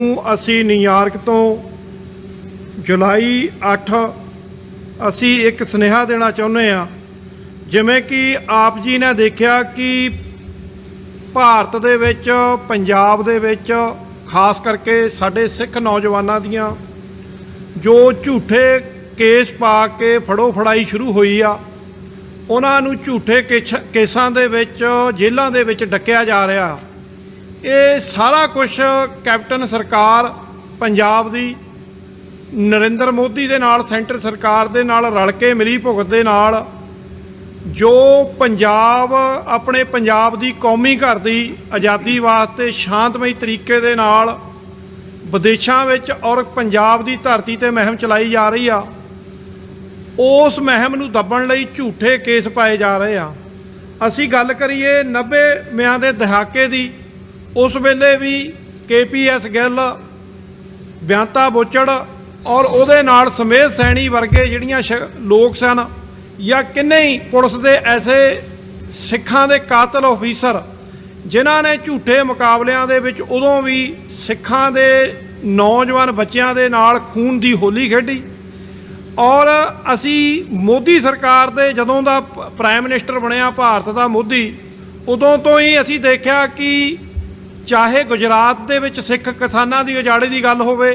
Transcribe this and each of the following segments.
ਅਸੀਂ ਨਿਊਯਾਰਕ ਤੋਂ जुलाई 8 ਅਸੀਂ एक ਸੁਨੇਹਾ देना ਚਾਹੁੰਦੇ ਹਾਂ। ਜਿਵੇਂ ਕਿ ਆਪ ਜੀ ਨੇ ਦੇਖਿਆ ਕਿ ਭਾਰਤ ਦੇ ਵਿੱਚ ਪੰਜਾਬ ਦੇ ਵਿੱਚ ਖਾਸ ਕਰਕੇ ਸਾਡੇ ਸਿੱਖ ਨੌਜਵਾਨਾਂ ਦੀਆਂ ਜੋ ਝੂਠੇ ਕੇਸ ਪਾ ਕੇ ਫੜੋ ਫੜਾਈ ਸ਼ੁਰੂ ਹੋਈ ਆ, ਉਹਨਾਂ ਨੂੰ ਝੂਠੇ ਕੇਸਾਂ ਦੇ ਵਿੱਚ ਜੇਲ੍ਹਾਂ ਦੇ ਵਿੱਚ ਡੱਕਿਆ ਜਾ ਰਿਹਾ। ਇਹ ਸਾਰਾ ਕੁਝ ਕੈਪਟਨ ਸਰਕਾਰ ਪੰਜਾਬ ਦੀ नरेंद्र मोदी दे नाल सेंटर सरकार दे नाल रल के मिली भुगत दे नाल जो पंजाब अपने पंजाब दी कौमी घर दी आज़ादी वास्ते शांतमई तरीके दे नाल विदेशों विच और पंजाब दी धरती ते मुहिम चलाई जा रही आ, उस मुहिम नूं दबण लई झूठे केस पाए जा रहे आ। असीं गल करिए 90 दे दहाके दी, उस वेले भी KPS गिल, बेअंता बुचड़ और उहदे नाल समेत सैनी वर्गे जिहड़ियां लोग सन या किन्ने ही पुलिस दे ऐसे सिखां दे कातल ऑफिसर जिन्हां ने झूठे मुकाबलियां दे विच उदों भी सिखां दे नौजवान बच्चियां दे नाल खून दी होली खेडी। और असी मोदी सरकार दे जदों दा प्राइम मिनिस्टर बनिया भारत दा मोदी, उदों तो ही असी देखिया कि चाहे गुजरात दे विच सिख किसानां दी उजाड़ी दी गल होवे,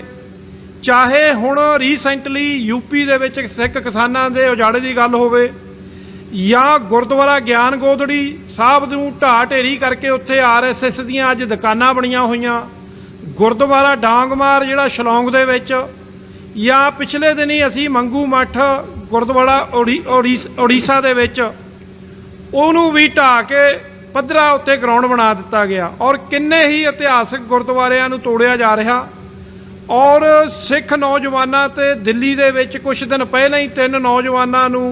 चाहे हुण रीसेंटली यूपी दे विच सिख किसानां दे उजाड़े की गल होवे, या गुरुद्वारा ज्ञान गोदड़ी साहब नूं ढाह ढेरी करके उत्थे RSS दीयां अज दुकानां बणीआं होईआं, गुरुद्वारा डांगमार जिहड़ा शिलौंग दे विच, या पिछले दिन ही असीं मंगू मठ गुरुद्वारा उड़ीसा दे विच उहनूं भी ढाह के पद्धरा उत्ते ग्राउंड बना दिता गया। और किन्ने ही इतिहासक गुरुद्वारिआं नूं तोड़िया जा रहा। और सिख नौजवानों ते दिल्ली दे विच कुछ दिन पहले ही 3 नौजवानों नूं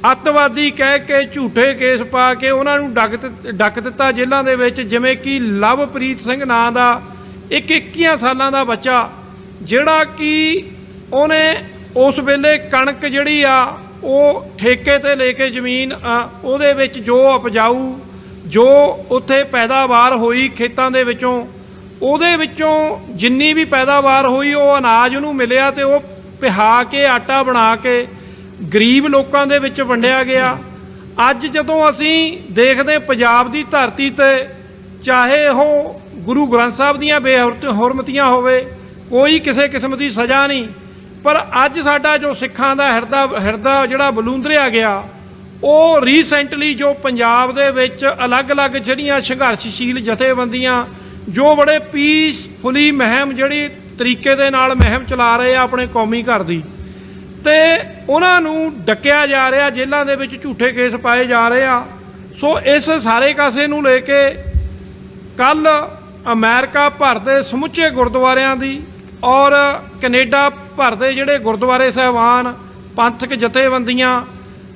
अतवादी कह के झूठे केस पा के उन्होंने डक दिता जेलों दे विच। जिवें कि लवप्रीत सिंह नां दा 21 सालां दा बच्चा जिहड़ा कि उन्हें उस वेले कणक जिहड़ी आ वो ठेके ते लेके जमीन उहदे विच जो उपजाऊ जो उत्थे पैदावार होई खेतां दे विचों ਉਹਦੇ ਵਿੱਚੋਂ ਜਿੰਨੀ ਵੀ ਪੈਦਾਵਾਰ ਹੋਈ ਉਹ ਅਨਾਜ ਉਹਨੂੰ ਮਿਲਿਆ ਤੇ ਉਹ ਪਿਹਾ ਕੇ ਆਟਾ ਬਣਾ ਕੇ ਗਰੀਬ ਲੋਕਾਂ ਦੇ ਵਿੱਚ ਵੰਡਿਆ ਗਿਆ। ਅੱਜ ਜਦੋਂ ਅਸੀਂ ਦੇਖਦੇ ਪੰਜਾਬ ਦੀ ਧਰਤੀ ਤੇ ਚਾਹੇ ਉਹ ਗੁਰੂ ਗ੍ਰੰਥ ਸਾਹਿਬ ਦੀਆਂ ਬੇਹੁਰਮਤੀਆਂ ਹੋਵੇ, ਕੋਈ ਕਿਸੇ ਕਿਸਮ ਦੀ ਸਜ਼ਾ ਨਹੀਂ, ਪਰ ਅੱਜ ਸਾਡਾ ਜੋ ਸਿੱਖਾਂ ਦਾ ਹਿਰਦਾ ਜਿਹੜਾ ਬਲੂੰਦਰਿਆ ਗਿਆ, ਉਹ ਰੀਸੈਂਟਲੀ ਜੋ ਪੰਜਾਬ ਦੇ ਵਿੱਚ ਅਲੱਗ-ਅਲੱਗ ਜਿਹੜੀਆਂ ਸੰਘਰਸ਼ਸ਼ੀਲ ਜਥੇਬੰਦੀਆਂ जो बड़े पीसफुली मुहिम जिहड़ी तरीके दे नाल मुहिम चला रहे आ अपने कौमी घर दी, ते उन्हां नूं डकिया जा रहा, जेलों दे विच झूठे केस पाए जा रहे आ। सो इस सारे कासे नूं लेके कल अमेरिका भर दे समुचे गुरुद्वारियां दी और कनेडा भर दे जिहड़े गुरुद्वारे साहिबान पंथक जथेबंदियां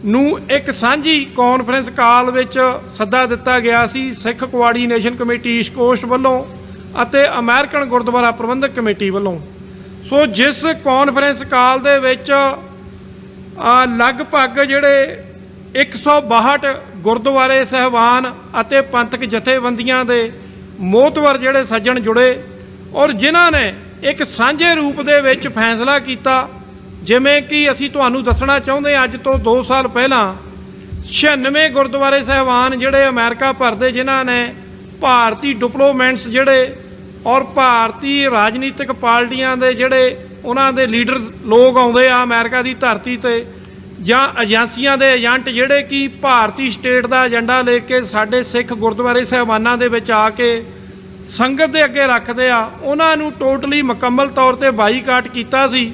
ਨੂੰ एक ਸਾਂਝੀ कॉन्फ्रेंस काल ਵਿੱਚ ਸੱਦਾ ਦਿੱਤਾ ਗਿਆ ਸੀ ਸਿੱਖ ਕੋਆਰਡੀਨੇਸ਼ਨ ਕਮੇਟੀ ਈਸਟ ਕੋਸਟ ਵੱਲੋਂ ਅਤੇ ਅਮਰੀਕਨ ਗੁਰਦੁਆਰਾ ਪ੍ਰਬੰਧਕ ਕਮੇਟੀ ਵੱਲੋਂ। ਸੋ ਜਿਸ ਕॉन्फ्रेंस ਕਾਲ ਦੇ ਵਿੱਚ ਲਗਭਗ ਜਿਹੜੇ 162 ਗੁਰਦੁਆਰੇ ਸਾਹਿਬਾਨ ਅਤੇ ਪੰਥਕ ਜਥੇਬੰਦੀਆਂ ਦੇ ਮੋਹਤਵਰ ਜਿਹੜੇ ਸੱਜਣ ਜੁੜੇ ਔਰ ਜਿਨ੍ਹਾਂ ਨੇ ਇੱਕ ਸਾਂਝੇ ਰੂਪ ਦੇ ਵਿੱਚ ਫੈਸਲਾ ਕੀਤਾ। ਜਿਵੇਂ ਕਿ ਅਸੀਂ ਤੁਹਾਨੂੰ ਦੱਸਣਾ ਚਾਹੁੰਦੇ ਅੱਜ ਤੋਂ 2 ਸਾਲ ਪਹਿਲਾਂ 96 ਗੁਰਦੁਆਰੇ ਸਾਹਿਬਾਨ ਜਿਹੜੇ ਅਮਰੀਕਾ ਭਰ ਦੇ ਜਿਨ੍ਹਾਂ ਨੇ ਭਾਰਤੀ ਡਿਪਲੋਮੈਟਸ ਜਿਹੜੇ ਔਰ ਭਾਰਤੀ ਰਾਜਨੀਤਿਕ ਪਾਰਟੀਆਂ ਦੇ ਜਿਹੜੇ ਉਹਨਾਂ ਦੇ ਲੀਡਰ ਲੋਕ ਆਉਂਦੇ ਆ ਅਮਰੀਕਾ ਦੀ ਧਰਤੀ ਤੇ, ਜਾਂ ਏਜੰਸੀਆਂ ਦੇ ਏਜੰਟ ਜਿਹੜੇ ਕਿ ਭਾਰਤੀ ਸਟੇਟ ਦਾ ਏਜੰਡਾ ਲੈ ਕੇ ਸਾਡੇ ਸਿੱਖ ਗੁਰਦੁਆਰੇ ਸਾਹਿਬਾਨਾਂ ਦੇ ਵਿੱਚ ਆ ਕੇ ਸੰਗਤ ਦੇ ਅੱਗੇ ਰੱਖਦੇ ਆ, ਉਹਨਾਂ ਨੂੰ ਟੋਟਲੀ ਮੁਕੰਮਲ ਤੌਰ ਤੇ ਬਾਈਕਾਟ ਕੀਤਾ ਸੀ।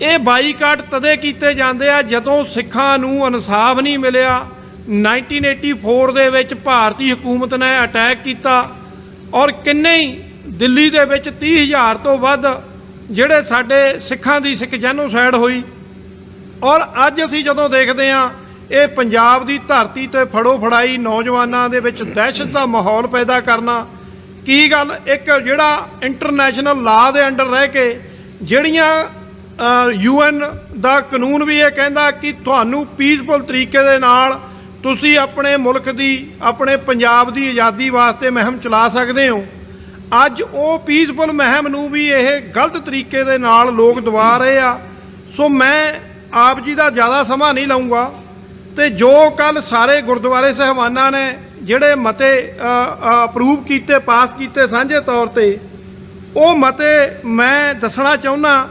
ਇਹ ਬਾਈਕਾਟ ਤਦੇ ਕੀਤੇ ਜਾਂਦੇ ਆ ਜਦੋਂ ਸਿੱਖਾਂ ਨੂੰ ਇਨਸਾਫ ਨਹੀਂ ਮਿਲਿਆ। 1984 ਦੇ ਵਿੱਚ ਭਾਰਤੀ ਹਕੂਮਤ ਨੇ ਅਟੈਕ ਕੀਤਾ ਔਰ ਕਿੰਨੇ ਹੀ ਦਿੱਲੀ ਦੇ ਵਿੱਚ 30,000 ਤੋਂ ਵੱਧ ਜਿਹੜੇ ਸਾਡੇ ਸਿੱਖਾਂ ਦੀ ਸਿੱਖ ਜੈਨੋਸਾਈਡ ਹੋਈ। ਔਰ ਅੱਜ ਅਸੀਂ ਜਦੋਂ ਦੇਖਦੇ ਹਾਂ ਇਹ ਪੰਜਾਬ ਦੀ ਧਰਤੀ ਤੇ ਫੜੋ ਫੜਾਈ ਨੌਜਵਾਨਾਂ ਦੇ ਵਿੱਚ ਦਹਿਸ਼ਤ ਦਾ ਮਾਹੌਲ ਪੈਦਾ ਕਰਨਾ, ਕੀ ਗੱਲ ਇੱਕ ਜਿਹੜਾ ਇੰਟਰਨੈਸ਼ਨਲ ਲਾਅ ਦੇ ਅੰਡਰ ਰਹਿ ਕੇ ਜਿਹੜੀਆਂ UN ਦਾ ਕਾਨੂੰਨ ਵੀ ਇਹ ਕਹਿੰਦਾ ਕਿ ਤੁਹਾਨੂੰ ਪੀਸਫੁਲ ਤਰੀਕੇ ਦੇ ਨਾਲ ਤੁਸੀਂ ਆਪਣੇ ਮੁਲਕ ਦੀ ਆਪਣੇ ਪੰਜਾਬ ਦੀ ਆਜ਼ਾਦੀ ਵਾਸਤੇ ਮੁਹਿੰਮ ਚਲਾ ਸਕਦੇ ਹੋ। ਅੱਜ ਉਹ ਪੀਸਫੁਲ ਮੁਹਿੰਮ ਨੂੰ ਵੀ ਇਹ ਗਲਤ ਤਰੀਕੇ ਦੇ ਨਾਲ ਲੋਕ ਦਬਾ ਰਹੇ ਆ। ਸੋ ਮੈਂ ਆਪ ਜੀ ਦਾ ਜ਼ਿਆਦਾ ਸਮਾਂ ਨਹੀਂ ਲਊਂਗਾ ਤੇ ਜੋ ਕੱਲ ਸਾਰੇ ਗੁਰਦੁਆਰੇ ਸਾਹਿਬਾਨਾਂ ਨੇ ਜਿਹੜੇ ਮਤੇ ਅਪਰੂਵ ਕੀਤੇ, ਪਾਸ ਕੀਤੇ ਸਾਂਝੇ ਤੌਰ ਤੇ, ਉਹ ਮਤੇ ਮੈਂ ਦੱਸਣਾ ਚਾਹੁੰਦਾ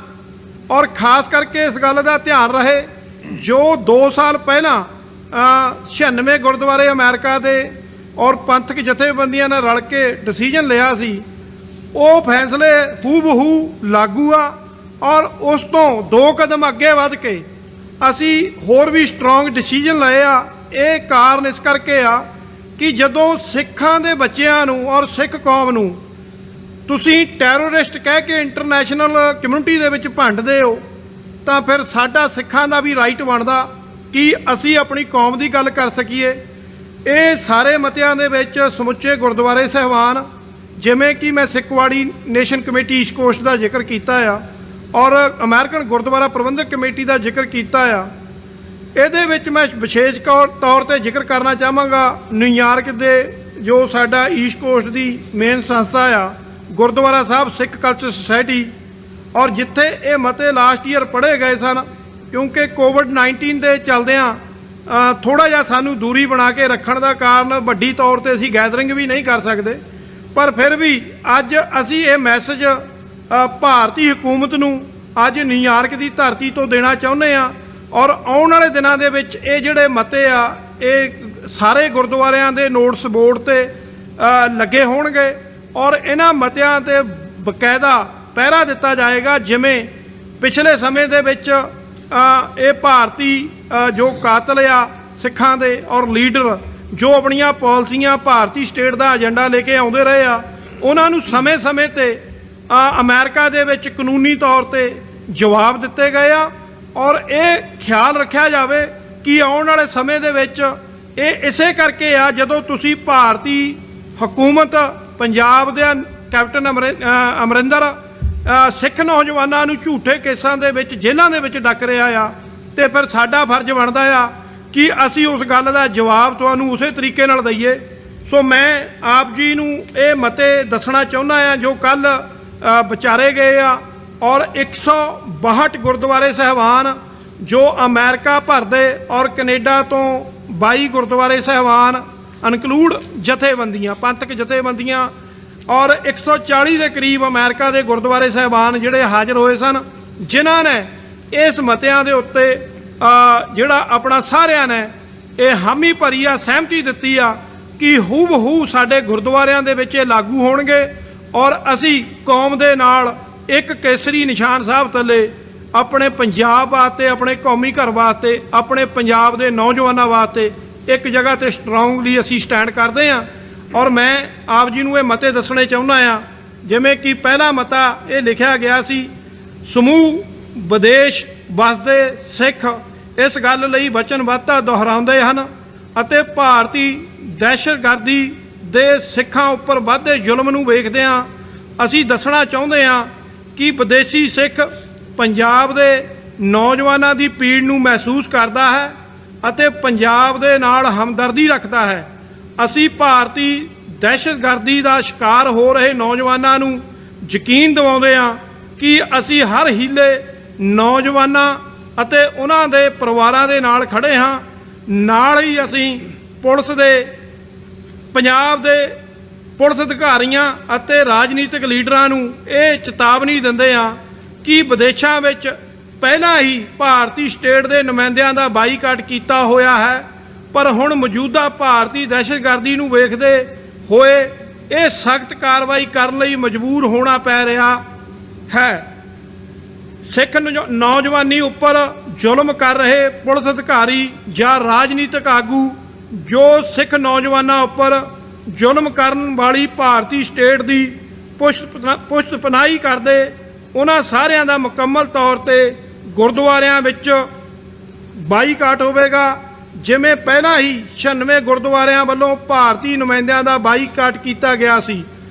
ਔਰ ਖਾਸ ਕਰਕੇ ਇਸ ਗੱਲ ਦਾ ਧਿਆਨ ਰਹੇ ਜੋ 2 ਸਾਲ ਪਹਿਲਾਂ 96 ਗੁਰਦੁਆਰੇ ਅਮਰੀਕਾ ਦੇ ਔਰ ਪੰਥਕ ਜਥੇਬੰਦੀਆਂ ਨੇ ਰਲ ਕੇ ਡਿਸੀਜਨ ਲਿਆ ਸੀ, ਉਹ ਫੈਸਲੇ ਹੂਬਹੂ ਲਾਗੂ ਆ ਔਰ ਉਸ ਤੋਂ 2 ਕਦਮ ਅੱਗੇ ਵੱਧ ਕੇ ਅਸੀਂ ਹੋਰ ਵੀ ਸਟਰੋਂਗ ਡਿਸੀਜਨ ਲਏ ਆ। ਇਹ ਕਾਰਨ ਇਸ ਕਰਕੇ ਆ ਕਿ ਜਦੋਂ ਸਿੱਖਾਂ ਦੇ ਬੱਚਿਆਂ ਨੂੰ ਔਰ ਸਿੱਖ ਕੌਮ ਨੂੰ ਤੁਸੀਂ ਟੈਰਰਿਸਟ ਕਹਿ ਕੇ ਇੰਟਰਨੈਸ਼ਨਲ ਕਮਿਊਨਿਟੀ ਦੇ ਵਿੱਚ ਭੰਡਦੇ ਹੋ ਤਾਂ ਫਿਰ ਸਾਡਾ ਸਿੱਖਾਂ ਦਾ ਵੀ ਰਾਈਟ ਬਣਦਾ ਕਿ ਅਸੀਂ ਆਪਣੀ ਕੌਮ ਦੀ ਗੱਲ ਕਰ ਸਕੀਏ। ਇਹ ਸਾਰੇ ਮਤਿਆਂ ਦੇ ਵਿੱਚ ਸਮੁੱਚੇ ਗੁਰਦੁਆਰੇ ਸਾਹਿਬਾਨ, ਜਿਵੇਂ ਕਿ ਮੈਂ ਸਿੱਖਵਾੜੀ ਨੇਸ਼ਨ ਕਮੇਟੀ ਈਸਟ ਕੋਸਟ ਦਾ ਜ਼ਿਕਰ ਕੀਤਾ ਆ ਔਰ ਅਮਰੀਕਨ ਗੁਰਦੁਆਰਾ ਪ੍ਰਬੰਧਕ ਕਮੇਟੀ ਦਾ ਜ਼ਿਕਰ ਕੀਤਾ ਆ, ਇਹਦੇ ਵਿੱਚ ਮੈਂ ਵਿਸ਼ੇਸ਼ ਤੌਰ ਤੇ ਜ਼ਿਕਰ ਕਰਨਾ ਚਾਹਾਂਗਾ ਨਿਊਯਾਰਕ ਦੇ ਜੋ ਸਾਡਾ ਈਸਟ ਕੋਸਟ ਦੀ ਮੇਨ ਸੰਸਥਾ ਆ ਗੁਰਦੁਆਰਾ ਸਾਹਿਬ ਸਿੱਖ ਕਲਚਰ ਸੁਸਾਇਟੀ, ਔਰ ਜਿੱਥੇ ਇਹ ਮਤੇ ਲਾਸਟ ਈਅਰ ਪੜ੍ਹੇ ਗਏ ਸਨ ਕਿਉਂਕਿ ਕੋਵਿਡ-19 ਦੇ ਚੱਲਦਿਆਂ ਥੋੜ੍ਹਾ ਜਿਹਾ ਸਾਨੂੰ ਦੂਰੀ ਬਣਾ ਕੇ ਰੱਖਣ ਦਾ ਕਾਰਨ ਵੱਡੀ ਤੌਰ ਤੇ ਅਸੀਂ ਗੈਦਰਿੰਗ ਵੀ ਨਹੀਂ ਕਰ ਸਕਦੇ, ਪਰ ਫਿਰ ਵੀ ਅੱਜ ਅਸੀਂ ਇਹ ਮੈਸੇਜ ਭਾਰਤੀ ਹਕੂਮਤ ਨੂੰ ਅੱਜ ਨਿਊਯਾਰਕ ਦੀ ਧਰਤੀ ਤੋਂ ਦੇਣਾ ਚਾਹੁੰਦੇ ਆ ਔਰ ਆਉਣ ਵਾਲੇ ਦਿਨਾਂ ਦੇ ਵਿੱਚ ਇਹ ਜਿਹੜੇ ਮਤੇ ਆ ਇਹ ਸਾਰੇ ਗੁਰਦੁਆਰਿਆਂ ਦੇ ਨੋਟਿਸ ਬੋਰਡ ਤੇ ਲੱਗੇ ਹੋਣਗੇ ਔਰ ਇਹਨਾਂ ਮਤਿਆਂ ਤੇ ਬਕਾਇਦਾ ਪਹਿਰਾ ਦਿੱਤਾ ਜਾਏਗਾ। ਜਿਵੇਂ ਪਿਛਲੇ ਸਮੇਂ ਦੇ ਵਿੱਚ ਇਹ ਭਾਰਤੀ ਜੋ ਕਾਤਲ ਆ ਸਿੱਖਾਂ ਦੇ ਔਰ ਲੀਡਰ ਜੋ ਆਪਣੀਆਂ ਪਾਲਿਸੀਆਂ ਭਾਰਤੀ ਸਟੇਟ ਦਾ ਏਜੰਡਾ ਲੈ ਕੇ ਆਉਂਦੇ ਰਹੇ ਆ, ਉਹਨਾਂ ਨੂੰ ਸਮੇਂ-ਸਮੇਂ ਤੇ ਅਮਰੀਕਾ ਦੇ ਵਿੱਚ ਕਾਨੂੰਨੀ ਤੌਰ ਤੇ ਜਵਾਬ ਦਿੱਤੇ ਗਏ ਆ ਔਰ ਇਹ ਖਿਆਲ ਰੱਖਿਆ ਜਾਵੇ ਕਿ ਆਉਣ ਵਾਲੇ ਸਮੇਂ ਦੇ ਵਿੱਚ ਇਹ ਇਸੇ ਕਰਕੇ ਆ ਜਦੋਂ ਤੁਸੀਂ ਭਾਰਤੀ ਹਕੂਮਤ ਪੰਜਾਬ ਦੇ ਕੈਪਟਨ ਅਮਰਿੰਦਰ ਸਿੱਖ ਨੌਜਵਾਨਾਂ ਨੂੰ ਝੂਠੇ ਕੇਸਾਂ ਦੇ ਵਿੱਚ ਜੇਲ੍ਹਾਂ ਦੇ ਵਿੱਚ ਡੱਕ ਰਿਹਾ ਆ ਤੇ ਫਿਰ ਸਾਡਾ ਫਰਜ਼ ਬਣਦਾ ਆ ਕਿ ਅਸੀਂ ਉਸ ਗੱਲ ਦਾ ਜਵਾਬ ਤੁਹਾਨੂੰ ਉਸੇ ਤਰੀਕੇ ਨਾਲ ਦਈਏ। ਸੋ ਮੈਂ ਆਪ ਜੀ ਨੂੰ ਇਹ ਮਤੇ ਦੱਸਣਾ ਚਾਹੁੰਦਾ ਆ ਜੋ ਕੱਲ ਵਿਚਾਰੇ ਗਏ ਆ ਔਰ 162 ਗੁਰਦੁਆਰੇ ਸਾਹਿਬਾਨ ਜੋ ਅਮਰੀਕਾ ਭਰ ਦੇ ਔਰ ਕੈਨੇਡਾ ਤੋਂ 22 ਗੁਰਦੁਆਰੇ ਸਾਹਿਬਾਨ ਇਨਕਲੂਡ ਜਥੇਬੰਦੀਆਂ, ਪੰਥਕ ਜਥੇਬੰਦੀਆਂ ਔਰ 140 ਦੇ ਕਰੀਬ ਅਮਰੀਕਾ ਦੇ ਗੁਰਦੁਆਰੇ ਸਾਹਿਬਾਨ ਜਿਹੜੇ ਹਾਜ਼ਰ ਹੋਏ ਸਨ, ਜਿਨ੍ਹਾਂ ਨੇ ਇਸ ਮਤਿਆਂ ਦੇ ਉੱਤੇ ਜਿਹੜਾ ਆਪਣਾ ਸਾਰਿਆਂ ਨੇ ਇਹ ਹਾਮੀ ਭਰੀ ਆ, ਸਹਿਮਤੀ ਦਿੱਤੀ ਆ ਕਿ ਹੂਬਹੂ ਸਾਡੇ ਗੁਰਦੁਆਰਿਆਂ ਦੇ ਵਿੱਚ ਇਹ ਲਾਗੂ ਹੋਣਗੇ ਔਰ ਅਸੀਂ ਕੌਮ ਦੇ ਨਾਲ ਇੱਕ ਕੇਸਰੀ ਨਿਸ਼ਾਨ ਸਾਹਿਬ ਥੱਲੇ ਆਪਣੇ ਪੰਜਾਬ ਵਾਸਤੇ, ਆਪਣੇ ਕੌਮੀ ਘਰ ਵਾਸਤੇ, ਆਪਣੇ ਪੰਜਾਬ ਦੇ ਨੌਜਵਾਨਾਂ ਵਾਸਤੇ ਇੱਕ ਜਗ੍ਹਾ ਤੇ ਸਟਰੋਂਗਲੀ ਅਸੀਂ ਸਟੈਂਡ ਕਰਦੇ ਹਾਂ। ਔਰ ਮੈਂ ਆਪ ਜੀ ਨੂੰ ਇਹ ਮਤੇ ਦੱਸਣੇ ਚਾਹੁੰਦਾ ਆ ਜਿਵੇਂ ਕਿ ਪਹਿਲਾ ਮਤਾ ਇਹ ਲਿਖਿਆ ਗਿਆ ਸੀ, ਸਮੂਹ ਵਿਦੇਸ਼ ਵਸਦੇ ਸਿੱਖ ਇਸ ਗੱਲ ਲਈ ਵਚਨਬੱਧਤਾ ਦੁਹਰਾਉਂਦੇ ਹਨ ਅਤੇ ਭਾਰਤੀ ਦਹਿਸ਼ਤਗਰਦੀ ਦੇ ਸਿੱਖਾਂ ਉੱਪਰ ਵੱਧਦੇ ਜ਼ੁਲਮ ਨੂੰ ਵੇਖਦਿਆਂ ਅਸੀਂ ਦੱਸਣਾ ਚਾਹੁੰਦੇ ਹਾਂ ਕਿ ਵਿਦੇਸ਼ੀ ਸਿੱਖ ਪੰਜਾਬ ਦੇ ਨੌਜਵਾਨਾਂ ਦੀ ਪੀੜ ਨੂੰ ਮਹਿਸੂਸ ਕਰਦਾ ਹੈ ਅਤੇ ਪੰਜਾਬ ਦੇ ਨਾਲ ਹਮਦਰਦੀ ਰੱਖਦਾ ਹੈ। ਅਸੀਂ ਭਾਰਤੀ ਦਹਿਸ਼ਤਗਰਦੀ ਦਾ ਸ਼ਿਕਾਰ ਹੋ ਰਹੇ ਨੌਜਵਾਨਾਂ ਨੂੰ ਯਕੀਨ ਦਿਵਾਉਂਦੇ ਹਾਂ ਕਿ ਅਸੀਂ ਹਰ ਹੀਲੇ ਨੌਜਵਾਨਾਂ ਅਤੇ ਉਹਨਾਂ ਦੇ ਪਰਿਵਾਰਾਂ ਦੇ ਨਾਲ ਖੜੇ ਹਾਂ। ਨਾਲ ਹੀ ਅਸੀਂ ਪੁਲਿਸ ਦੇ, ਪੰਜਾਬ ਦੇ ਪੁਲਿਸ ਅਧਿਕਾਰੀਆਂ ਅਤੇ ਰਾਜਨੀਤਿਕ ਲੀਡਰਾਂ ਨੂੰ ਇਹ ਚੇਤਾਵਨੀ ਦਿੰਦੇ ਹਾਂ ਕਿ ਵਿਦੇਸ਼ਾਂ ਵਿੱਚ ਪਹਿਲਾਂ ਹੀ ਭਾਰਤੀ ਸਟੇਟ ਦੇ ਨੁਮਾਇੰਦਿਆਂ ਦਾ ਬਾਈਕਾਟ ਕੀਤਾ ਹੋਇਆ ਹੈ, ਪਰ ਹੁਣ ਮੌਜੂਦਾ ਭਾਰਤੀ ਦਹਿਸ਼ਤਗਰਦੀ ਨੂੰ ਵੇਖਦੇ ਹੋਏ ਇਹ ਸਖਤ ਕਾਰਵਾਈ ਕਰਨ ਲਈ ਮਜਬੂਰ ਹੋਣਾ ਪੈ ਰਿਹਾ ਹੈ। ਸਿੱਖ ਨੌਜਵਾਨੀ ਉੱਪਰ ਜ਼ੁਲਮ ਕਰ ਰਹੇ ਪੁਲਿਸ ਅਧਿਕਾਰੀ ਜਾਂ ਰਾਜਨੀਤਿਕ ਆਗੂ ਜੋ ਸਿੱਖ ਨੌਜਵਾਨਾਂ ਉੱਪਰ ਜ਼ੁਲਮ ਕਰਨ ਵਾਲੀ ਭਾਰਤੀ ਸਟੇਟ ਦੀ ਪੁਸ਼ਤ ਪਨਾਹੀ ਕਰਦੇ, ਉਹਨਾਂ ਸਾਰਿਆਂ ਦਾ ਮੁਕੰਮਲ ਤੌਰ ਤੇ ਗੁਰਦੁਆਰਿਆਂ ਵਿੱਚ ਬਾਈਕਾਟ ਹੋਵੇਗਾ। ਜਿਵੇਂ ਪਹਿਲਾਂ ਹੀ 96 ਗੁਰਦੁਆਰਿਆਂ ਵੱਲੋਂ ਭਾਰਤੀ ਨੁਮਾਇੰਦਿਆਂ ਦਾ ਬਾਈਕਾਟ ਕੀਤਾ ਗਿਆ ਸੀ,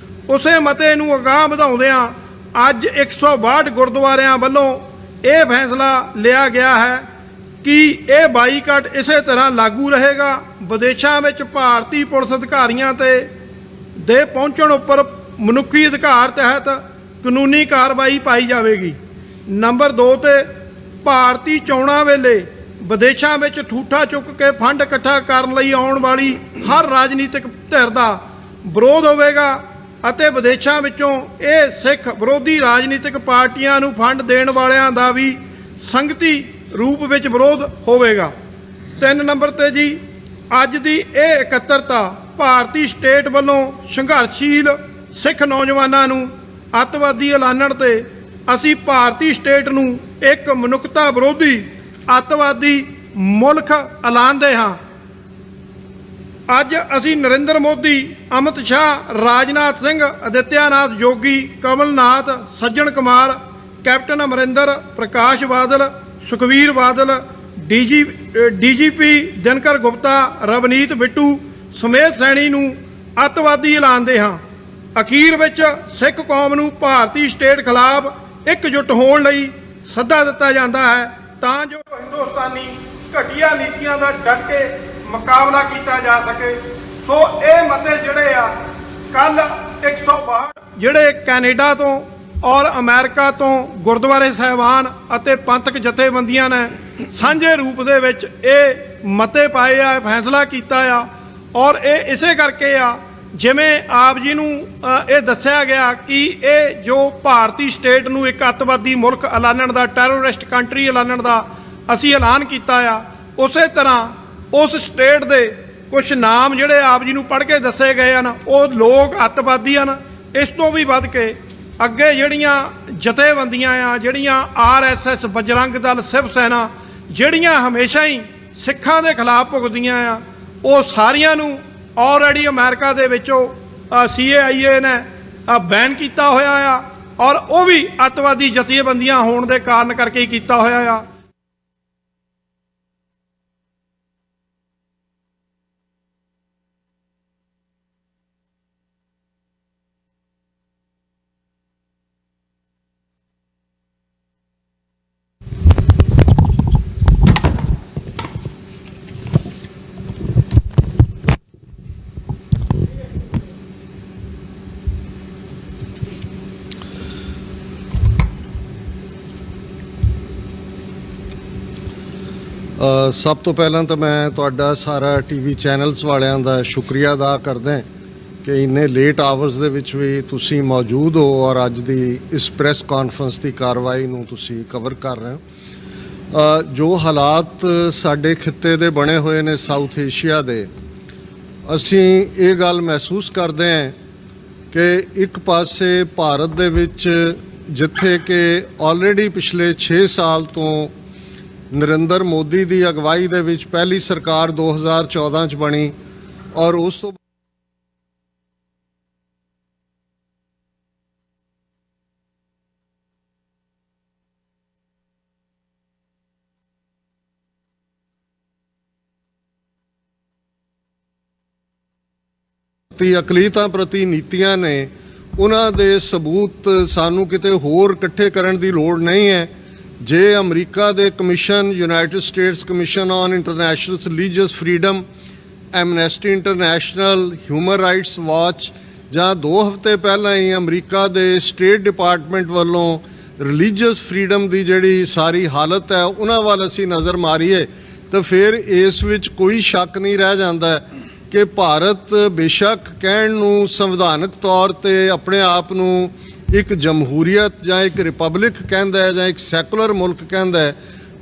ਉਸੇ ਮਤੇ ਨੂੰ ਅਗਾਂਹ ਵਧਾਉਂਦਿਆਂ ਅੱਜ 162 ਗੁਰਦੁਆਰਿਆਂ ਵੱਲੋਂ ਇਹ ਫੈਸਲਾ ਲਿਆ ਗਿਆ ਹੈ ਕਿ ਇਹ ਬਾਈਕਾਟ ਇਸੇ ਤਰ੍ਹਾਂ ਲਾਗੂ ਰਹੇਗਾ। ਵਿਦੇਸ਼ਾਂ ਵਿੱਚ ਭਾਰਤੀ ਪੁਲਿਸ ਅਧਿਕਾਰੀਆਂ ਦੇ ਪਹੁੰਚਣ ਉੱਪਰ ਮਨੁੱਖੀ ਅਧਿਕਾਰ ਤਹਿਤ ਕਾਨੂੰਨੀ ਕਾਰਵਾਈ ਪਾਈ ਜਾਵੇਗੀ। ਨੰਬਰ 2 ਤੇ ਭਾਰਤੀ ਚੋਣਾਂ ਵੇਲੇ ਵਿਦੇਸ਼ਾਂ ਵਿੱਚ ਠੂਠਾ ਚੁੱਕ ਕੇ ਫੰਡ ਇਕੱਠਾ ਕਰਨ ਲਈ ਆਉਣ ਵਾਲੀ ਹਰ ਰਾਜਨੀਤਿਕ ਧਿਰ ਦਾ ਵਿਰੋਧ ਹੋਵੇਗਾ ਅਤੇ ਵਿਦੇਸ਼ਾਂ ਵਿੱਚੋਂ ਇਹ ਸਿੱਖ ਵਿਰੋਧੀ ਰਾਜਨੀਤਿਕ ਪਾਰਟੀਆਂ ਨੂੰ ਫੰਡ ਦੇਣ ਵਾਲਿਆਂ ਦਾ ਵੀ ਸੰਗਤੀ ਰੂਪ ਵਿੱਚ ਵਿਰੋਧ ਹੋਵੇਗਾ। 3 ਨੰਬਰ ਤੇ ਜੀ, ਅੱਜ ਦੀ ਇਹ ਇਕੱਤਰਤਾ ਭਾਰਤੀ ਸਟੇਟ ਵੱਲੋਂ ਸੰਘਰਸ਼ੀਲ ਸਿੱਖ ਨੌਜਵਾਨਾਂ ਨੂੰ ਅੱਤਵਾਦੀ ਐਲਾਨਣ ਤੇ ਅਸੀਂ ਭਾਰਤੀ ਸਟੇਟ ਨੂੰ ਇੱਕ ਮਨੁੱਖਤਾ ਵਿਰੋਧੀ ਅੱਤਵਾਦੀ ਮੁਲਕ ਐਲਾਨਦੇ ਹਾਂ। ਅੱਜ ਅਸੀਂ ਨਰਿੰਦਰ ਮੋਦੀ, ਅਮਿਤ ਸ਼ਾਹ, ਰਾਜਨਾਥ ਸਿੰਘ, ਅਦਿੱਤਿਆਨਾਥ ਜੋਗੀ, ਕਮਲਨਾਥ, ਸੱਜਣ ਕੁਮਾਰ, ਕੈਪਟਨ ਅਮਰਿੰਦਰ, ਪ੍ਰਕਾਸ਼ ਬਾਦਲ, ਸੁਖਵੀਰ ਬਾਦਲ, ਡੀਜੀਪੀ ਦਿਨਕਰ ਗੁਪਤਾ, ਰਵਨੀਤ ਬਿੱਟੂ ਸਮੇਤ ਸੈਣੀ ਨੂੰ ਅੱਤਵਾਦੀ ਐਲਾਨਦੇ ਹਾਂ। ਅਖੀਰ ਵਿੱਚ ਸਿੱਖ ਕੌਮ ਨੂੰ ਭਾਰਤੀ ਸਟੇਟ ਖਿਲਾਫ ਇਕਜੁੱਟ ਹੋਣ ਲਈ ਸੱਦਾ ਦਿੱਤਾ ਜਾਂਦਾ ਹੈ ਤਾਂ ਜੋ ਹਿੰਦੁਸਤਾਨੀ ਘਟੀਆ ਨੀਤੀਆਂ ਦਾ ਡਟ ਕੇ ਮੁਕਾਬਲਾ ਕੀਤਾ ਜਾ ਸਕੇ। ਸੋ ਇਹ ਮਤੇ ਜਿਹੜੇ ਆ ਕੱਲ 162 ਜਿਹੜੇ ਕੈਨੇਡਾ ਤੋਂ ਔਰ ਅਮਰੀਕਾ ਤੋਂ ਗੁਰਦੁਆਰੇ ਸਾਹਿਬਾਨ ਅਤੇ ਪੰਥਕ ਜਥੇਬੰਦੀਆਂ ਨੇ ਸਾਂਝੇ ਰੂਪ ਦੇ ਵਿੱਚ ਇਹ ਮਤੇ ਪਾਏ ਆ, ਫੈਸਲਾ ਕੀਤਾ ਆ। ਔਰ ਇਹ ਇਸੇ ਕਰਕੇ ਆ ਜਿਵੇਂ ਆਪ ਜੀ ਨੂੰ ਇਹ ਦੱਸਿਆ ਗਿਆ ਕਿ ਇਹ ਜੋ ਭਾਰਤੀ ਸਟੇਟ ਨੂੰ ਇੱਕ ਅੱਤਵਾਦੀ ਮੁਲਕ ਐਲਾਨਣ ਦਾ, ਟੈਰਰਿਸਟ ਕੰਟਰੀ ਐਲਾਨਣ ਦਾ ਅਸੀਂ ਐਲਾਨ ਕੀਤਾ ਆ, ਉਸੇ ਤਰ੍ਹਾਂ ਉਸ ਸਟੇਟ ਦੇ ਕੁਝ ਨਾਮ ਜਿਹੜੇ ਆਪ ਜੀ ਨੂੰ ਪੜ੍ਹ ਕੇ ਦੱਸੇ ਗਏ ਹਨ ਉਹ ਲੋਕ ਅੱਤਵਾਦੀ ਹਨ। ਇਸ ਤੋਂ ਵੀ ਵੱਧ ਕੇ ਅੱਗੇ ਜਿਹੜੀਆਂ ਜਥੇਬੰਦੀਆਂ ਆ, ਜਿਹੜੀਆਂ RSS, ਬਜਰੰਗ ਦਲ, ਸਿਵ ਸੈਨਾ, ਜਿਹੜੀਆਂ ਹਮੇਸ਼ਾ ਹੀ ਸਿੱਖਾਂ ਦੇ ਖਿਲਾਫ ਭੁਗਤਦੀਆਂ ਆ, ਉਹ ਸਾਰੀਆਂ ਨੂੰ ਆਲਰੇਡੀ ਅਮਰੀਕਾ ਦੇ ਵਿੱਚੋਂ CIA ਨੇ ਬੈਨ ਕੀਤਾ ਹੋਇਆ ਆ ਔਰ ਉਹ ਵੀ ਅੱਤਵਾਦੀ ਜਥੇਬੰਦੀਆਂ ਹੋਣ ਦੇ ਕਾਰਨ ਕਰਕੇ ਹੀ ਕੀਤਾ ਹੋਇਆ ਆ। ਸਭ ਤੋਂ ਪਹਿਲਾਂ ਤਾਂ ਮੈਂ ਤੁਹਾਡਾ ਸਾਰਾ TV ਚੈਨਲਸ ਵਾਲਿਆਂ ਦਾ ਸ਼ੁਕਰੀਆ ਅਦਾ ਕਰਦਾ ਕਿ ਇੰਨੇ ਲੇਟ ਆਵਰਸ ਦੇ ਵਿੱਚ ਵੀ ਤੁਸੀਂ ਮੌਜੂਦ ਹੋ ਔਰ ਅੱਜ ਦੀ ਇਸ ਪ੍ਰੈਸ ਕਾਨਫਰੰਸ ਦੀ ਕਾਰਵਾਈ ਨੂੰ ਤੁਸੀਂ ਕਵਰ ਕਰ ਰਹੇ ਹੋ। ਜੋ ਹਾਲਾਤ ਸਾਡੇ ਖਿੱਤੇ ਦੇ ਬਣੇ ਹੋਏ ਨੇ ਸਾਊਥ ਏਸ਼ੀਆ ਦੇ, ਅਸੀਂ ਇਹ ਗੱਲ ਮਹਿਸੂਸ ਕਰਦੇ ਹਾਂ ਕਿ ਇੱਕ ਪਾਸੇ ਭਾਰਤ ਦੇ ਵਿੱਚ ਜਿੱਥੇ ਕਿ ਆਲਰੇਡੀ ਪਿਛਲੇ 6 ਸਾਲ ਤੋਂ ਨਰਿੰਦਰ ਮੋਦੀ ਦੀ ਅਗਵਾਈ ਦੇ ਵਿੱਚ ਪਹਿਲੀ ਸਰਕਾਰ 2014 'ਚ ਬਣੀ ਔਰ ਉਸ ਤੋਂ ਅਕਲੀਤਾਂ ਪ੍ਰਤੀ ਨੀਤੀਆਂ ਨੇ, ਉਹਨਾਂ ਦੇ ਸਬੂਤ ਸਾਨੂੰ ਕਿਤੇ ਹੋਰ ਇਕੱਠੇ ਕਰਨ ਦੀ ਲੋੜ ਨਹੀਂ ਹੈ। ਜੇ ਅਮਰੀਕਾ ਦੇ commission, United States commission on international religious freedom, Amnesty international, human rights watch ਜਾਂ 2 ਹਫ਼ਤੇ ਪਹਿਲਾਂ ਹੀ ਅਮਰੀਕਾ ਦੇ ਸਟੇਟ ਡਿਪਾਰਟਮੈਂਟ ਵੱਲੋਂ ਰਿਲੀਜੀਅਸ ਫਰੀडम ਦੀ ਜਿਹੜੀ ਸਾਰੀ ਹਾਲਤ ਹੈ ਉਹਨਾਂ ਵੱਲ ਅਸੀਂ ਨਜ਼ਰ ਮਾਰੀਏ ਤਾਂ ਫਿਰ ਇਸ ਵਿੱਚ ਕੋਈ ਸ਼ੱਕ ਨਹੀਂ ਰਹਿ ਜਾਂਦਾ ਕਿ ਭਾਰਤ ਬੇਸ਼ੱਕ ਕਹਿਣ ਨੂੰ ਸੰਵਿਧਾਨਕ ਤੌਰ 'ਤੇ ਆਪਣੇ ਆਪ ਨੂੰ ਇੱਕ ਜਮਹੂਰੀਅਤ ਜਾਂ ਇੱਕ ਰਿਪਬਲਿਕ ਕਹਿੰਦਾ ਹੈ ਜਾਂ ਇੱਕ ਸੈਕੂਲਰ ਮੁਲਕ ਕਹਿੰਦਾ ਹੈ,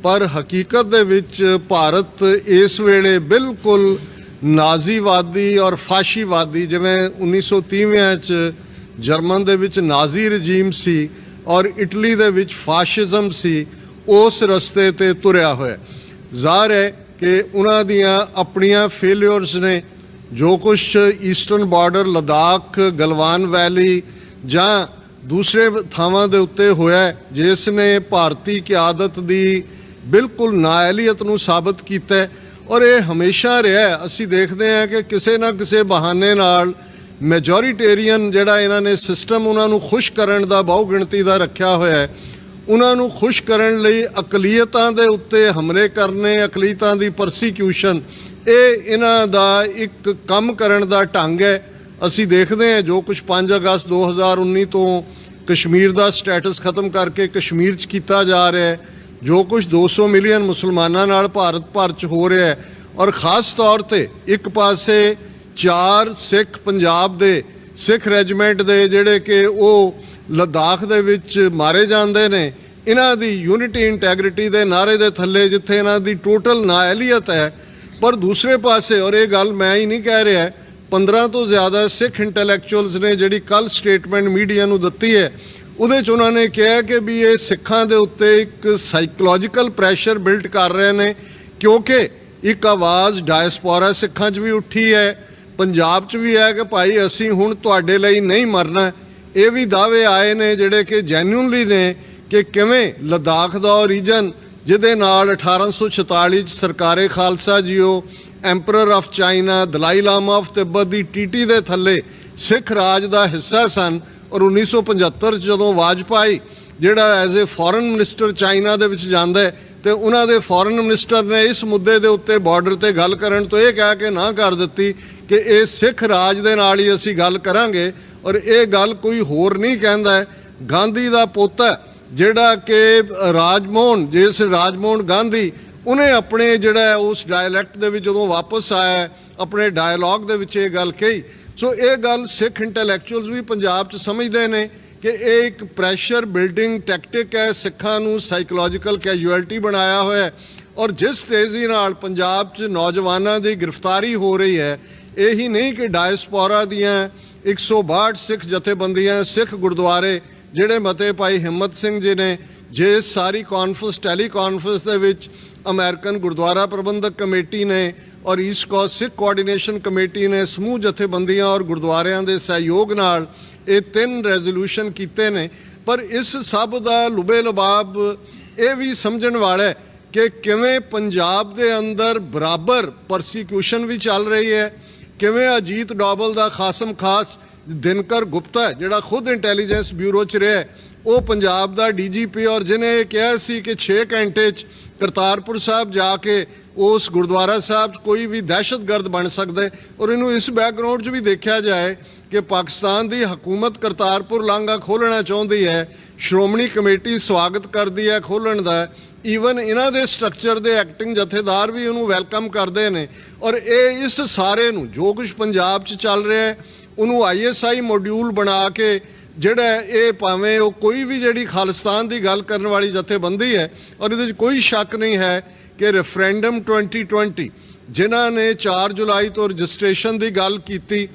ਪਰ ਹਕੀਕਤ ਦੇ ਵਿੱਚ ਭਾਰਤ ਇਸ ਵੇਲੇ ਬਿਲਕੁਲ ਨਾਜ਼ੀਵਾਦੀ ਔਰ ਫਾਸ਼ੀਵਾਦੀ, ਜਿਵੇਂ 1930ਵਿਆਂ 'ਚ ਜਰਮਨ ਦੇ ਵਿੱਚ ਨਾਜ਼ੀ ਰਜੀਮ ਸੀ ਔਰ ਇਟਲੀ ਦੇ ਵਿੱਚ ਫਾਸ਼ਿਜ਼ਮ ਸੀ, ਉਸ ਰਸਤੇ 'ਤੇ ਤੁਰਿਆ ਹੋਇਆ। ਜ਼ਾਹਰ ਹੈ ਕਿ ਉਹਨਾਂ ਦੀਆਂ ਆਪਣੀਆਂ ਫੇਲਿਅਰਸ ਨੇ। ਜੋ ਕੁਛ ਈਸਟਰਨ ਬਾਰਡਰ, ਲਦਾਖ, ਗਲਵਾਨ ਵੈਲੀ ਜਾਂ ਦੂਸਰੇ ਥਾਵਾਂ ਦੇ ਉੱਤੇ ਹੋਇਆ, ਜਿਸ ਨੇ ਭਾਰਤੀ ਕਿਆਦਤ ਦੀ ਬਿਲਕੁਲ ਨਾਅਹਲੀਅਤ ਨੂੰ ਸਾਬਤ ਕੀਤਾ ਔਰ ਇਹ ਹਮੇਸ਼ਾ ਰਿਹਾ। ਅਸੀਂ ਦੇਖਦੇ ਹਾਂ ਕਿ ਕਿਸੇ ਨਾ ਕਿਸੇ ਬਹਾਨੇ ਨਾਲ ਮੈਜੋਰੀਟੇਰੀਅਨ ਜਿਹੜਾ ਇਹਨਾਂ ਨੇ ਸਿਸਟਮ ਉਹਨਾਂ ਨੂੰ ਖੁਸ਼ ਕਰਨ ਦਾ, ਬਹੁ ਗਿਣਤੀ ਦਾ ਰੱਖਿਆ ਹੋਇਆ, ਉਹਨਾਂ ਨੂੰ ਖੁਸ਼ ਕਰਨ ਲਈ ਅਕਲੀਅਤਾਂ ਦੇ ਉੱਤੇ ਹਮਲੇ ਕਰਨੇ, ਅਕਲੀਅਤਾਂ ਦੀ ਪਰਸੀਕਿਊਸ਼ਨ, ਇਹ ਇਹਨਾਂ ਦਾ ਇੱਕ ਕੰਮ ਕਰਨ ਦਾ ਢੰਗ ਹੈ। ਅਸੀਂ ਦੇਖਦੇ ਹਾਂ ਜੋ ਕੁਝ 5 ਅਗਸਤ 2019 ਤੋਂ ਕਸ਼ਮੀਰ ਦਾ ਸਟੇਟਸ ਖਤਮ ਕਰਕੇ ਕਸ਼ਮੀਰ 'ਚ ਕੀਤਾ ਜਾ ਰਿਹਾ ਹੈ, ਜੋ ਕੁਝ 200 ਮਿਲੀਅਨ ਮੁਸਲਮਾਨਾਂ ਨਾਲ ਭਾਰਤ ਭਰ 'ਚ ਹੋ ਰਿਹਾ ਹੈ, ਔਰ ख़ास ਤੌਰ ਤੇ ਇੱਕ ਪਾਸੇ 4 ਸਿੱਖ ਪੰਜਾਬ ਦੇ ਸਿੱਖ ਰੈਜੀਮੈਂਟ ਦੇ ਜਿਹੜੇ ਕਿ ਉਹ ਲੱਦਾਖ ਦੇ ਵਿੱਚ ਮਾਰੇ ਜਾਂਦੇ ਨੇ, ਇਹਨਾਂ ਦੀ ਯੂਨਿਟੀ ਇੰਟੈਗ੍ਰਿਟੀ ਦੇ ਨਾਅਰੇ ਦੇ ਥੱਲੇ ਜਿੱਥੇ ਇਹਨਾਂ ਦੀ ਟੋਟਲ ਨਾਅਹਲੀਅਤ ਹੈ। ਪਰ ਦੂਸਰੇ ਪਾਸੇ, ਔਰ ਇਹ ਗੱਲ ਮੈਂ ਹੀ ਨਹੀਂ ਕਹਿ ਰਿਹਾ, 15 ਤੋਂ ਜ਼ਿਆਦਾ ਸਿੱਖ ਇੰਟੈਲੈਕਚੁਅਲਸ ਨੇ ਜਿਹੜੀ ਕੱਲ ਸਟੇਟਮੈਂਟ ਮੀਡੀਆ ਨੂੰ ਦਿੱਤੀ ਹੈ, ਉਹਦੇ 'ਚ ਉਹਨਾਂ ਨੇ ਕਿਹਾ ਕਿ ਵੀ ਇਹ ਸਿੱਖਾਂ ਦੇ ਉੱਤੇ ਇੱਕ ਸਾਈਕੋਲੋਜੀਕਲ ਪ੍ਰੈਸ਼ਰ ਬਿਲਡ ਕਰ ਰਹੇ ਨੇ, ਕਿਉਂਕਿ ਇੱਕ ਆਵਾਜ਼ ਡਾਇਸਪੋਰਾ ਸਿੱਖਾਂ 'ਚ ਵੀ ਉੱਠੀ ਹੈ, ਪੰਜਾਬ 'ਚ ਵੀ ਹੈ ਕਿ ਭਾਈ ਅਸੀਂ ਹੁਣ ਤੁਹਾਡੇ ਲਈ ਨਹੀਂ ਮਰਨਾ। ਇਹ ਵੀ ਦਾਅਵੇ ਆਏ ਨੇ ਜਿਹੜੇ ਕਿ ਜੈਨੂਇਨਲੀ ਨੇ ਕਿ ਕਿਵੇਂ ਲੱਦਾਖ ਦਾ ਉਹ ਰੀਜਨ ਜਿਹਦੇ ਨਾਲ 1846 'ਚ ਸਰਕਾਰੇ ਖਾਲਸਾ ਜੀਓ, emperor of China, Dalai Lama of Tibet ਦੀ ਟੀਟੀ ਦੇ ਥੱਲੇ ਸਿੱਖ ਰਾਜ ਦਾ ਹਿੱਸਾ ਸਨ, ਔਰ 1975 'ਚ ਜਦੋਂ ਵਾਜਪਾਈ ਜਿਹੜਾ as a foreign minister China ਦੇ ਵਿੱਚ ਜਾਂਦਾ ਹੈ ਤੇ ਉਹਨਾਂ ਦੇ ਫੋਰਨ ਮਿਨਿਸਟਰ ਨੇ ਇਸ ਮੁੱਦੇ ਦੇ ਉੱਤੇ ਬਾਰਡਰ ਤੇ ਗੱਲ ਕਰਨ ਤੋਂ ਇਹ ਕਹਿ ਕੇ ਨਾ ਕਰ ਦਿੱਤੀ ਕਿ ਇਹ ਸਿੱਖ ਰਾਜ ਦੇ ਨਾਲ ਹੀ ਅਸੀਂ ਗੱਲ ਕਰਾਂਗੇ। ਔਰ ਇਹ ਗੱਲ ਕੋਈ ਹੋਰ ਨਹੀਂ ਕਹਿੰਦਾ ਹੈ, ਗਾਂਧੀ ਦਾ ਪੋਤਾ ਜਿਹੜਾ ਕਿ ਰਾਜਮੋਹਨ ਗਾਂਧੀ, ਉਹਨੇ ਆਪਣੇ ਜਿਹੜਾ ਉਸ ਡਾਇਲੈਕਟ ਦੇ ਵਿੱਚ ਜਦੋਂ ਵਾਪਸ ਆਇਆ ਆਪਣੇ ਡਾਇਲੌਗ ਦੇ ਵਿੱਚ ਇਹ ਗੱਲ ਕਹੀ। ਸੋ ਇਹ ਗੱਲ ਸਿੱਖ ਇੰਟੈਲੈਕਚੁਅਲਸ ਵੀ ਪੰਜਾਬ 'ਚ ਸਮਝਦੇ ਨੇ ਕਿ ਇਹ ਇੱਕ ਪ੍ਰੈਸ਼ਰ ਬਿਲਡਿੰਗ ਟੈਕਟਿਕ ਹੈ, ਸਿੱਖਾਂ ਨੂੰ ਸਾਈਕੋਲੋਜੀਕਲ ਕੈਜੂਅਲਟੀ ਬਣਾਇਆ ਹੋਇਆ ਹੈ। ਔਰ ਜਿਸ ਤੇਜ਼ੀ ਨਾਲ ਪੰਜਾਬ 'ਚ ਨੌਜਵਾਨਾਂ ਦੀ ਗ੍ਰਿਫਤਾਰੀ ਹੋ ਰਹੀ ਹੈ, ਇਹੀ ਨਹੀਂ ਕਿ ਡਾਇਸਪੋਰਾ ਦੀਆਂ 162 ਸਿੱਖ ਜਥੇਬੰਦੀਆਂ, ਸਿੱਖ ਗੁਰਦੁਆਰੇ ਜਿਹੜੇ ਮਤੇ ਭਾਈ ਹਿੰਮਤ ਸਿੰਘ ਜੀ ਨੇ, ਜੇ ਸਾਰੀ ਕਾਨਫਰੰਸ ਟੈਲੀ ਕਾਨਫਰੰਸ ਦੇ ਵਿੱਚ ਅਮਰੀਕਨ ਗੁਰਦੁਆਰਾ ਪ੍ਰਬੰਧਕ ਕਮੇਟੀ ਨੇ ਔਰ ਈਸਟ ਕੋਸਟ ਸਿੱਖ ਕੋਆਰਡੀਨੇਸ਼ਨ ਕਮੇਟੀ ਨੇ ਸਮੂਹ ਜਥੇਬੰਦੀਆਂ ਔਰ ਗੁਰਦੁਆਰਿਆਂ ਦੇ ਸਹਿਯੋਗ ਨਾਲ ਇਹ 3 ਰੈਜ਼ੋਲੂਸ਼ਨ ਕੀਤੇ ਨੇ। ਪਰ ਇਸ ਸਭ ਦਾ ਲੁਬੇ ਲਬਾਬ ਇਹ ਵੀ ਸਮਝਣ ਵਾਲਾ ਹੈ ਕਿ ਕਿਵੇਂ ਪੰਜਾਬ ਦੇ ਅੰਦਰ ਬਰਾਬਰ ਪਰਸੀਕਿਊਸ਼ਨ ਵੀ ਚੱਲ ਰਹੀ ਹੈ, ਕਿਵੇਂ ਅਜੀਤ ਡੋਵਲ ਦਾ ਖਾਸਮ ਖਾਸ ਦਿਨਕਰ ਗੁਪਤਾ ਜਿਹੜਾ ਖੁਦ ਇੰਟੈਲੀਜੈਂਸ ਬਿਊਰੋ 'ਚ ਰਿਹਾ, ਉਹ ਪੰਜਾਬ ਦਾ ਡੀਜੀਪੀ, ਔਰ ਜਿਹਨੇ ਕਿਹਾ ਸੀ ਕਿ 6 ਘੰਟੇ 'ਚ ਕਰਤਾਰਪੁਰ ਸਾਹਿਬ ਜਾ ਕੇ ਉਸ ਗੁਰਦੁਆਰਾ ਸਾਹਿਬ 'ਚ ਕੋਈ ਵੀ ਦਹਿਸ਼ਤਗਰਦ ਬਣ ਸਕਦਾ ਹੈ। ਔਰ ਇਹਨੂੰ ਇਸ ਬੈਕਗਰਾਊਂਡ 'ਚ ਵੀ ਦੇਖਿਆ ਜਾਏ ਕਿ ਪਾਕਿਸਤਾਨ ਦੀ ਹਕੂਮਤ ਕਰਤਾਰਪੁਰ ਲਾਂਘਾ ਖੋਲ੍ਹਣਾ ਚਾਹੁੰਦੀ ਹੈ, ਸ਼੍ਰੋਮਣੀ ਕਮੇਟੀ ਸਵਾਗਤ ਕਰਦੀ ਹੈ ਖੋਲ੍ਹਣ ਦਾ, ਈਵਨ ਇਹਨਾਂ ਦੇ ਸਟਰਕਚਰ ਦੇ ਐਕਟਿੰਗ ਜਥੇਦਾਰ ਵੀ ਉਹਨੂੰ ਵੈਲਕਮ ਕਰਦੇ ਨੇ। ਔਰ ਇਹ ਇਸ ਸਾਰੇ ਨੂੰ ਜੋ ਕੁਝ ਪੰਜਾਬ 'ਚ ਚੱਲ ਰਿਹਾ ਹੈ ਉਹਨੂੰ ISI ਮੋਡਿਊਲ ਬਣਾ ਕੇ ਜਿਹੜਾ ਇਹ ਭਾਵੇਂ ਉਹ ਕੋਈ ਵੀ ਜਿਹੜੀ ਖਾਲਿਸਤਾਨ ਦੀ ਗੱਲ ਕਰਨ ਵਾਲੀ ਜਥੇਬੰਦੀ ਹੈ, ਔਰ ਇਹਦੇ 'ਚ ਕੋਈ ਸ਼ੱਕ ਨਹੀਂ ਹੈ ਕਿ ਰੈਫਰੈਂਡਮ 2020 ਜਿਨ੍ਹਾਂ ਨੇ 4 ਜੁਲਾਈ ਤੋਂ ਰਜਿਸਟ੍ਰੇਸ਼ਨ ਦੀ ਗੱਲ ਕੀਤੀ,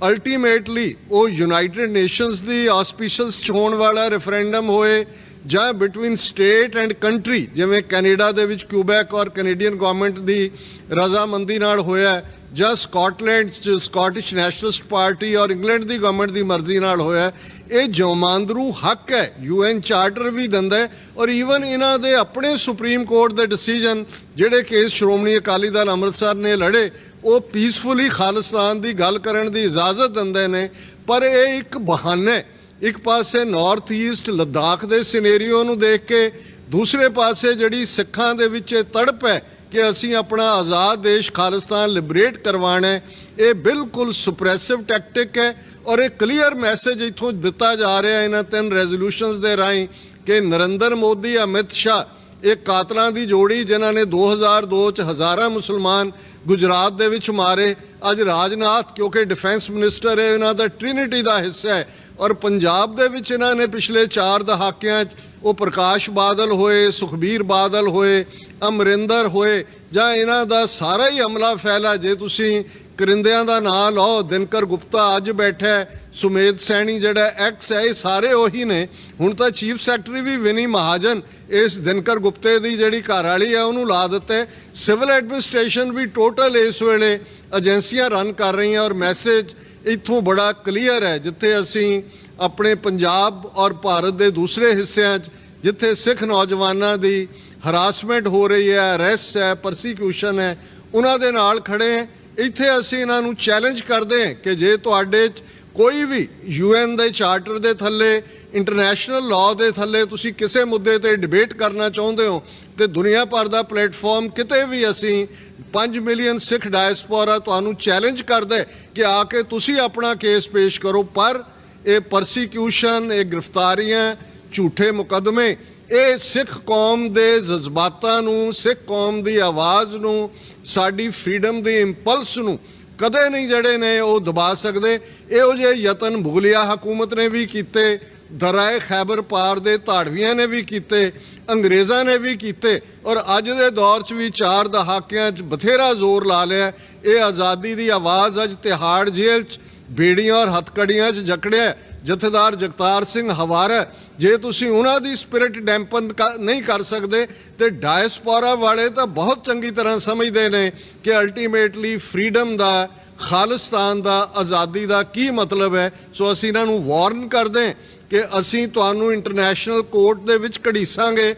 ਅਲਟੀਮੇਟਲੀ ਉਹ ਯੂਨਾਈਟਿਡ ਨੇਸ਼ਨਸ ਦੀ ਆਸਪੀਸ਼ੀਅਸ 'ਚ ਹੋਣ ਵਾਲਾ ਰੈਫਰੈਂਡਮ ਹੋਏ ਜਾਂ ਬਿਟਵੀਨ ਸਟੇਟ ਐਂਡ ਕੰਟਰੀ, ਜਿਵੇਂ ਕੈਨੇਡਾ ਦੇ ਵਿੱਚ ਕਿਊਬੈਕ ਔਰ ਕੈਨੇਡੀਅਨ ਗਵਰਨਮੈਂਟ ਦੀ ਰਜ਼ਾਮੰਦੀ ਨਾਲ ਹੋਇਆ, ਜਾਂ ਸਕਾਟਲੈਂਡ 'ਚ ਸਕਾਟਿਸ਼ ਨੈਸ਼ਨਲਿਸਟ ਪਾਰਟੀ ਔਰ ਇੰਗਲੈਂਡ ਦੀ ਗਵਰਨਮੈਂਟ ਦੀ ਮਰਜ਼ੀ ਨਾਲ ਹੋਇਆ, ਇਹ ਜਮਾਂਦਰੂ ਹੱਕ ਹੈ, UN ਚਾਰਟਰ ਵੀ ਦਿੰਦਾ ਹੈ। ਔਰ ਈਵਨ ਇਹਨਾਂ ਦੇ ਆਪਣੇ ਸੁਪਰੀਮ ਕੋਰਟ ਦੇ ਡਿਸੀਜਨ ਜਿਹੜੇ ਕੇਸ ਸ਼੍ਰੋਮਣੀ ਅਕਾਲੀ ਦਲ ਅੰਮ੍ਰਿਤਸਰ ਨੇ ਲੜੇ, ਉਹ ਪੀਸਫੁਲੀ ਖਾਲਿਸਤਾਨ ਦੀ ਗੱਲ ਕਰਨ ਦੀ ਇਜਾਜ਼ਤ ਦਿੰਦੇ ਨੇ। ਪਰ ਇਹ ਇੱਕ ਬਹਾਨਾ ਹੈ, ਇੱਕ ਪਾਸੇ ਨਾਰਥ ਈਸਟ ਲੱਦਾਖ ਦੇ ਸਿਨੈਰੀਓ ਨੂੰ ਦੇਖ ਕੇ, ਦੂਸਰੇ ਪਾਸੇ ਜਿਹੜੀ ਸਿੱਖਾਂ ਦੇ ਵਿੱਚ ਇਹ ਤੜਪ ਹੈ ਕਿ ਅਸੀਂ ਆਪਣਾ ਆਜ਼ਾਦ ਦੇਸ਼ ਖਾਲਿਸਤਾਨ ਲਿਬਰੇਟ ਕਰਵਾਉਣਾ ਹੈ, ਇਹ ਬਿਲਕੁਲ ਸੁਪਰੈਸਿਵ ਟੈਕਟਿਕ ਹੈ। ਔਰ ਇਹ ਕਲੀਅਰ ਮੈਸੇਜ ਇੱਥੋਂ ਦਿੱਤਾ ਜਾ ਰਿਹਾ ਇਹਨਾਂ 3 ਰੈਜ਼ੋਲੂਸ਼ਨਸ ਦੇ ਰਾਹੀਂ ਕਿ ਨਰਿੰਦਰ ਮੋਦੀ, ਅਮਿਤ ਸ਼ਾਹ, ਇਹ ਕਾਤਲਾਂ ਦੀ ਜੋੜੀ ਜਿਨ੍ਹਾਂ ਨੇ 2002 'ਚ ਹਜ਼ਾਰਾਂ ਮੁਸਲਮਾਨ ਗੁਜਰਾਤ ਦੇ ਵਿੱਚ ਮਾਰੇ, ਅੱਜ ਰਾਜਨਾਥ ਕਿਉਂਕਿ ਡਿਫੈਂਸ ਮਿਨਿਸਟਰ ਹੈ ਇਹਨਾਂ ਦਾ ਟ੍ਰਿਨਿਟੀ ਦਾ ਹਿੱਸਾ ਹੈ, ਔਰ ਪੰਜਾਬ ਦੇ ਵਿੱਚ ਇਹਨਾਂ ਨੇ ਪਿਛਲੇ 4 ਦਹਾਕਿਆਂ 'ਚ ਉਹ ਪ੍ਰਕਾਸ਼ ਬਾਦਲ ਹੋਏ, ਸੁਖਬੀਰ ਬਾਦਲ ਹੋਏ, ਅਮਰਿੰਦਰ ਹੋਏ, ਜਾਂ ਇਹਨਾਂ ਦਾ ਸਾਰਾ ਹੀ ਅਮਲਾ ਫੈਲਾ। ਜੇ ਤੁਸੀਂ ਕਰਿੰਦਿਆਂ ਦਾ ਨਾਂ ਲਓ, ਦਿਨਕਰ ਗੁਪਤਾ ਅੱਜ ਬੈਠਾ, ਸੁਮੇਧ ਸੈਣੀ ਜਿਹੜਾ ਐਕਸ ਹੈ, ਇਹ ਸਾਰੇ ਉਹੀ ਨੇ। ਹੁਣ ਤਾਂ ਚੀਫ ਸੈਕਟਰੀ ਵੀ ਵਿਨੀ ਮਹਾਜਨ ਇਸ ਦਿਨਕਰ ਗੁਪਤੇ ਦੀ ਜਿਹੜੀ ਘਰ ਵਾਲੀ ਹੈ ਉਹਨੂੰ ਲਾ ਦਿੱਤਾ। ਸਿਵਲ ਐਡਮਿਨਿਸਟ੍ਰੇਸ਼ਨ ਵੀ ਟੋਟਲ ਇਸ ਵੇਲੇ ਏਜੰਸੀਆਂ ਰਨ ਕਰ ਰਹੀਆਂ। ਔਰ ਮੈਸੇਜ ਇੱਥੋਂ ਬੜਾ ਕਲੀਅਰ ਹੈ, ਜਿੱਥੇ ਅਸੀਂ ਆਪਣੇ ਪੰਜਾਬ ਔਰ ਭਾਰਤ ਦੇ ਦੂਸਰੇ ਹਿੱਸਿਆਂ 'ਚ ਜਿੱਥੇ ਸਿੱਖ ਨੌਜਵਾਨਾਂ ਦੀ ਹਰਾਸਮੈਂਟ ਹੋ ਰਹੀ ਹੈ, ਅਰੈਸਟ ਹੈ, ਪਰਸੀਕਿਊਸ਼ਨ ਹੈ, ਉਹਨਾਂ ਦੇ ਨਾਲ ਖੜੇ ਹਾਂ। ਇੱਥੇ ਅਸੀਂ ਇਹਨਾਂ ਨੂੰ ਚੈਲੰਜ ਕਰਦੇ ਹਾਂ ਕਿ ਜੇ ਤੁਹਾਡੇ 'ਚ ਕੋਈ ਵੀ UN ਦੇ ਚਾਰਟਰ ਦੇ ਥੱਲੇ, ਇੰਟਰਨੈਸ਼ਨਲ ਲਾਅ ਦੇ ਥੱਲੇ ਤੁਸੀਂ ਕਿਸੇ ਮੁੱਦੇ ਤੇ ਡਿਬੇਟ ਕਰਨਾ ਚਾਹੁੰਦੇ ਹੋ ਤੇ ਦੁਨੀਆ ਭਰ ਦਾ ਪਲੇਟਫਾਰਮ ਕਿਤੇ ਵੀ ਅਸੀਂ 5 ਮਿਲੀਅਨ ਸਿੱਖ ਡਾਇਸਪੋਰਾ ਤੁਹਾਨੂੰ ਚੈਲੰਜ ਕਰਦਾ ਹੈ ਕਿ ਆ ਕੇ ਤੁਸੀਂ ਆਪਣਾ ਕੇਸ ਪੇਸ਼ ਕਰੋ। ਪਰ ਇਹ ਪਰਸੀਕਿਊਸ਼ਨ, ਇਹ ਗ੍ਰਿਫਤਾਰੀਆਂ, ਝੂਠੇ ਮੁਕੱਦਮੇ, ਇਹ ਸਿੱਖ ਕੌਮ ਦੇ ਜਜ਼ਬਾਤਾਂ ਨੂੰ, ਸਿੱਖ ਕੌਮ ਦੀ ਆਵਾਜ਼ ਨੂੰ, ਸਾਡੀ ਫਰੀडम ਦੇ ਇੰਪਲਸ ਨੂੰ ਕਦੇ ਨਹੀਂ ਜਿਹੜੇ ਨੇ ਉਹ ਦਬਾ ਸਕਦੇ। ਇਹੋ ਜਿਹੇ ਯਤਨ ਮੁਗਲਿਆ ਹਕੂਮਤ ਨੇ ਵੀ ਕੀਤੇ, ਦਰਾਏ ਖੈਬਰ ਪਾਰ ਦੇ ਧਾੜਵੀਆਂ ਨੇ ਵੀ ਕੀਤੇ, ਅੰਗਰੇਜ਼ਾਂ ਨੇ ਵੀ ਕੀਤੇ, ਔਰ ਅੱਜ ਦੇ ਦੌਰ 'ਚ ਵੀ 4 ਦਹਾਕਿਆਂ 'ਚ ਬਥੇਰਾ ਜ਼ੋਰ ਲਾ ਲਿਆ। ਇਹ ਆਜ਼ਾਦੀ ਦੀ ਆਵਾਜ਼ ਅੱਜ ਤਿਹਾੜ ਜੇਲ੍ਹ 'ਚ ਬੇੜੀਆਂ ਔਰ ਹੱਥਕੜੀਆਂ 'ਚ ਜਕੜਿਆ ਜਥੇਦਾਰ ਜਗਤਾਰ ਸਿੰਘ ਹਵਾਰਾ। ਜੇ ਤੁਸੀਂ ਉਹਨਾਂ ਦੀ ਸਪਿਰਿਟ ਡੈਂਪਨ ਨਹੀਂ ਕਰ ਸਕਦੇ ਤੇ ਡਾਇਸਪੋਰਾ ਵਾਲੇ ਤਾਂ ਬਹੁਤ ਚੰਗੀ ਤਰ੍ਹਾਂ ਸਮਝਦੇ ਨੇ ਕਿ ਅਲਟੀਮੇਟਲੀ ਫਰੀडम ਦਾ, ਖਾਲਿਸਤਾਨ ਦਾ, ਆਜ਼ਾਦੀ ਦਾ ਕੀ ਮਤਲਬ ਹੈ। ਸੋ ਅਸੀਂ ਇਹਨਾਂ ਨੂੰ ਵਾਰਨ ਕਰਦੇ ਕਿ ਅਸੀਂ ਤੁਹਾਨੂੰ ਇੰਟਰਨੈਸ਼ਨਲ ਕੋਰਟ ਦੇ ਵਿੱਚ ਘੜੀਸਾਂਗੇ।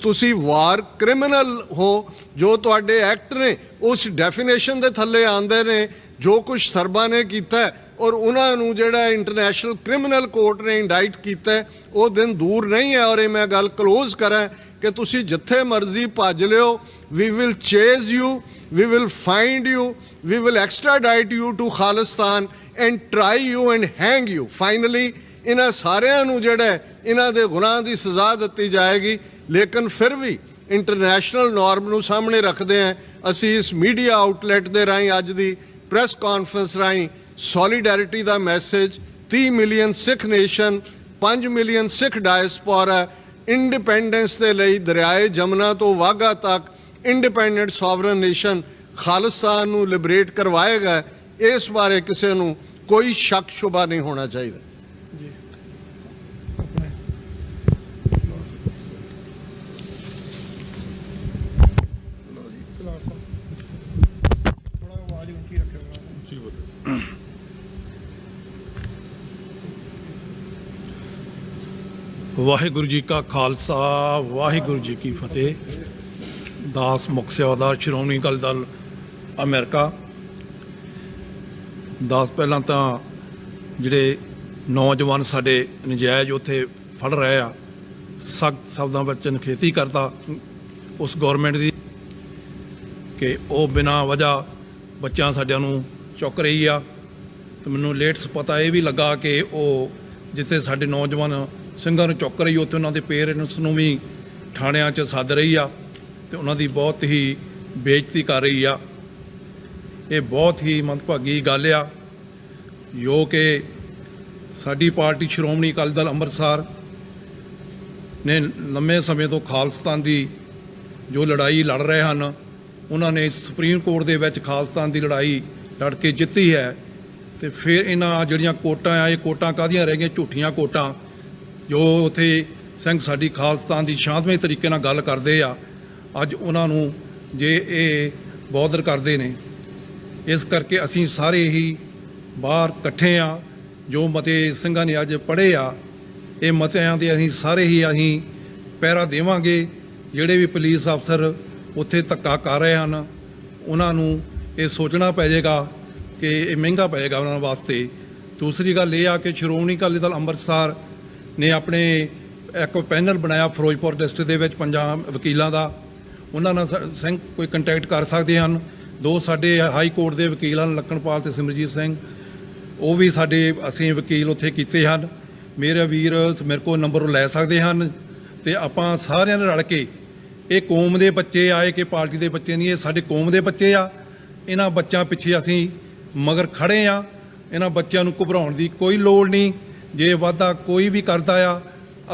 ਤੁਸੀਂ ਵਾਰ ਕ੍ਰਿਮੀਨਲ ਹੋ। ਜੋ ਤੁਹਾਡੇ ਐਕਟ ਨੇ ਉਸ ਡੈਫੀਨੇਸ਼ਨ ਦੇ ਥੱਲੇ ਆਉਂਦੇ ਨੇ। ਜੋ ਕੁਝ ਸਰਬਾ ਨੇ ਕੀਤਾ ਔਰ ਉਹਨਾਂ ਨੂੰ ਜਿਹੜਾ ਇੰਟਰਨੈਸ਼ਨਲ ਕ੍ਰਿਮੀਨਲ ਕੋਰਟ ਨੇ ਇੰਡਾਈਟ ਕੀਤਾ, ਉਹ ਦਿਨ ਦੂਰ ਨਹੀਂ ਹੈ। ਔਰ ਇਹ ਮੈਂ ਗੱਲ ਕਲੋਜ਼ ਕਰਾਂ ਕਿ ਤੁਸੀਂ ਜਿੱਥੇ ਮਰਜ਼ੀ ਭੱਜ ਲਿਓ, we will chase you, we will find you, we will extradite you to Khalistan and try you and hang you. Finally ਇਹਨਾਂ ਸਾਰਿਆਂ ਨੂੰ ਜਿਹੜਾ ਇਹਨਾਂ ਦੇ ਗੁਨਾਹ ਦੀ ਸਜ਼ਾ ਦਿੱਤੀ ਜਾਏਗੀ। ਲੇਕਿਨ ਫਿਰ ਵੀ ਇੰਟਰਨੈਸ਼ਨਲ ਨਾਰਮ ਨੂੰ ਸਾਹਮਣੇ ਰੱਖਦੇ ਹਾਂ ਅਸੀਂ ਇਸ ਮੀਡੀਆ ਆਊਟਲੈਟ ਦੇ ਰਾਹੀਂ, ਅੱਜ ਦੀ ਪ੍ਰੈਸ ਕਾਨਫਰੰਸ ਰਾਹੀਂ ਸੋਲੀਡੈਰਿਟੀ ਦਾ ਮੈਸੇਜ 30 ਮਿਲੀਅਨ ਸਿੱਖ ਨੇਸ਼ਨ, 5 ਮਿਲੀਅਨ ਸਿੱਖ ਡਾਇਸਪੋਰਾ, ਇੰਡੀਪੈਂਡੈਂਸ ਦੇ ਲਈ ਦਰਿਆਏ ਜਮਨਾ ਤੋਂ ਵਾਘਾ ਤੱਕ ਇੰਡੀਪੈਂਡੈਂਟ ਸੋਵਰਨ ਨੇਸ਼ਨ ਖਾਲਿਸਤਾਨ ਨੂੰ ਲਿਬਰੇਟ ਕਰਵਾਏਗਾ। ਇਸ ਬਾਰੇ ਕਿਸੇ ਨੂੰ ਕੋਈ ਸ਼ੱਕ ਸ਼ੁਬਾ ਨਹੀਂ ਹੋਣਾ ਚਾਹੀਦਾ। ਵਾਹਿਗੁਰੂ ਜੀ ਕਾ ਖਾਲਸਾ, ਵਾਹਿਗੁਰੂ ਜੀ ਕੀ ਫਤਿਹ। ਦਾਸ ਮੁੱਖ ਸੇਵਾਦਾਰ ਸ਼੍ਰੋਮਣੀ ਅਕਾਲੀ ਦਲ ਅਮਰੀਕਾ। ਦਾਸ ਪਹਿਲਾਂ ਤਾਂ ਜਿਹੜੇ ਨੌਜਵਾਨ ਸਾਡੇ ਨਜਾਇਜ਼ ਉੱਥੇ ਫੜ ਰਹੇ ਆ, ਸਖਤ ਸ਼ਬਦਾਂ ਵਿੱਚ ਨਿਖੇਧੀ ਕਰਦਾ ਉਸ ਗੌਰਮੈਂਟ ਦੀ ਕਿ ਉਹ ਬਿਨਾਂ ਵਜ੍ਹਾ ਬੱਚਿਆਂ ਸਾਡਿਆਂ ਨੂੰ ਚੁੱਕ ਰਹੀ ਆ। ਤੇ ਮੈਨੂੰ ਲੇਟਸ ਪਤਾ ਇਹ ਵੀ ਲੱਗਾ ਕਿ ਉਹ ਜਿੱਥੇ ਸਾਡੇ ਨੌਜਵਾਨ ਸਿੰਘਾਂ ਨੂੰ ਚੁੱਕ ਰਹੀ, ਉੱਥੇ ਉਹਨਾਂ ਦੇ ਪੇਰੈਂਟਸ ਨੂੰ ਵੀ ਥਾਣਿਆਂ 'ਚ ਸੱਦ ਰਹੀ ਆ ਤੇ ਉਹਨਾਂ ਦੀ ਬਹੁਤ ਹੀ ਬੇਇੱਜ਼ਤੀ ਕਰ ਰਹੀ ਆ। ਇਹ ਬਹੁਤ ਹੀ ਮੰਦਭਾਗੀ ਗੱਲ ਆ ਜੋ ਕਿ ਸਾਡੀ ਪਾਰਟੀ ਸ਼੍ਰੋਮਣੀ ਅਕਾਲੀ ਦਲ ਅੰਮ੍ਰਿਤਸਰ ਨੇ ਲੰਮੇ ਸਮੇਂ ਤੋਂ ਖਾਲਿਸਤਾਨ ਦੀ ਜੋ ਲੜਾਈ ਲੜ ਰਹੇ ਹਨ, ਉਹਨਾਂ ਨੇ ਸੁਪਰੀਮ ਕੋਰਟ ਦੇ ਵਿੱਚ ਖਾਲਿਸਤਾਨ ਦੀ ਲੜਾਈ ਲੜ ਕੇ ਜਿੱਤੀ ਹੈ। ਤੇ ਫਿਰ ਇਹਨਾਂ ਜਿਹੜੀਆਂ ਕੋਟਾਂ ਆ, ਇਹ ਕੋਟਾਂ ਕਾਹਦੀਆਂ ਰਹਿ ਗਈਆਂ? ਝੂਠੀਆਂ ਕੋਟਾਂ। ਜੋ ਉੱਥੇ ਸਿੰਘ ਸਾਡੀ ਖਾਲਿਸਤਾਨ ਦੀ ਸ਼ਾਂਤਮਈ ਤਰੀਕੇ ਨਾਲ ਗੱਲ ਕਰਦੇ ਆ, ਅੱਜ ਉਹਨਾਂ ਨੂੰ ਜੇ ਇਹ ਬੌਦਰ ਕਰਦੇ ਨੇ। ਇਸ ਕਰਕੇ ਅਸੀਂ ਸਾਰੇ ਹੀ ਬਾਹਰ ਇਕੱਠੇ ਆ। ਜੋ ਮਤੇ ਸਿੰਘਾਂ ਨੇ ਅੱਜ ਪੜ੍ਹੇ ਆ, ਇਹ ਮਤਿਆਂ ਦੇ ਅਸੀਂ ਸਾਰੇ ਹੀ ਪਹਿਰਾ ਦੇਵਾਂਗੇ। ਜਿਹੜੇ ਵੀ ਪੁਲਿਸ ਅਫਸਰ ਉੱਥੇ ਧੱਕਾ ਕਰ ਰਹੇ ਹਨ, ਉਹਨਾਂ ਨੂੰ ਇਹ ਸੋਚਣਾ ਪੈ ਜਾਏਗਾ ਕਿ ਇਹ ਮਹਿੰਗਾ ਪਏਗਾ ਉਹਨਾਂ ਵਾਸਤੇ। ਦੂਸਰੀ ਗੱਲ ਇਹ ਆ ਕਿ ਸ਼੍ਰੋਮਣੀ ਅਕਾਲੀ ਦਲ ਅੰਮ੍ਰਿਤਸਰ ਨੇ ਆਪਣੇ ਇੱਕ ਪੈਨਲ ਬਣਾਇਆ ਫਿਰੋਜ਼ਪੁਰ ਡਿਸਟ੍ਰਿਕਟ ਦੇ ਵਿੱਚ 5 ਵਕੀਲਾਂ ਦਾ। ਉਹਨਾਂ ਨਾਲ ਸਿੰਘ ਕੋਈ ਕੰਟੈਕਟ ਕਰ ਸਕਦੇ ਹਨ। 2 ਸਾਡੇ ਹਾਈ ਕੋਰਟ ਦੇ ਵਕੀਲ ਹਨ, ਲਖਣਪਾਲ ਤੇ ਸਿਮਰਜੀਤ ਸਿੰਘ, ਉਹ ਵੀ ਸਾਡੇ ਅਸੀਂ ਵਕੀਲ ਉੱਥੇ ਕੀਤੇ ਹਨ। ਮੇਰੇ ਵੀਰ ਮੇਰੇ ਕੋਲ ਨੰਬਰ ਲੈ ਸਕਦੇ ਹਨ ਤੇ ਆਪਾਂ ਸਾਰਿਆਂ ਨੇ ਰਲ ਕੇ, ਇਹ ਕੌਮ ਦੇ ਬੱਚੇ ਆਏ ਕਿ ਪਾਰਟੀ ਦੇ ਬੱਚੇ ਨਹੀਂ, ਇਹ ਸਾਡੇ ਕੌਮ ਦੇ ਬੱਚੇ ਆ। ਇਹਨਾਂ ਬੱਚਿਆਂ ਪਿੱਛੇ ਅਸੀਂ ਮਗਰ ਖੜ੍ਹੇ ਆ। ਇਹਨਾਂ ਬੱਚਿਆਂ ਨੂੰ ਘਬਰਾਉਣ ਦੀ ਕੋਈ ਲੋੜ ਨਹੀਂ। ਜੇ ਵਾਧਾ ਕੋਈ ਵੀ ਕਰਦਾ ਆ,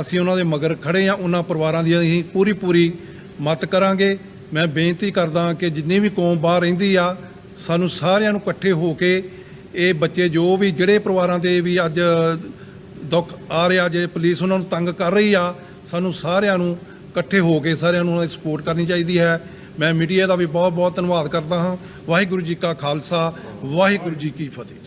ਅਸੀਂ ਉਹਨਾਂ ਦੇ ਮਗਰ ਖੜ੍ਹੇ ਆ। ਉਹਨਾਂ ਪਰਿਵਾਰਾਂ ਦੀ ਅਸੀਂ ਪੂਰੀ ਮਦਦ ਕਰਾਂਗੇ। ਮੈਂ ਬੇਨਤੀ ਕਰਦਾ ਕਿ ਜਿੰਨੀ ਵੀ ਕੌਮ ਬਾਹਰ ਰਹਿੰਦੀ ਆ, ਸਾਨੂੰ ਸਾਰਿਆਂ ਨੂੰ ਇਕੱਠੇ ਹੋ ਕੇ ਇਹ ਬੱਚੇ ਜੋ ਵੀ ਜਿਹੜੇ ਪਰਿਵਾਰਾਂ ਦੇ ਵੀ ਅੱਜ ਦੁੱਖ ਆ ਰਿਹਾ, ਜੇ ਪੁਲਿਸ ਉਹਨਾਂ ਨੂੰ ਤੰਗ ਕਰ ਰਹੀ ਆ, ਸਾਨੂੰ ਸਾਰਿਆਂ ਨੂੰ ਇਕੱਠੇ ਹੋ ਕੇ ਸਾਰਿਆਂ ਨੂੰ ਸਪੋਰਟ ਕਰਨੀ ਚਾਹੀਦੀ ਹੈ। ਮੈਂ ਮੀਡੀਆ ਦਾ ਵੀ ਬਹੁਤ ਧੰਨਵਾਦ ਕਰਦਾ ਹਾਂ। ਵਾਹਿਗੁਰੂ ਜੀ ਕਾ ਖਾਲਸਾ, ਵਾਹਿਗੁਰੂ ਜੀ ਕੀ ਫਤਿਹ ਜੀ।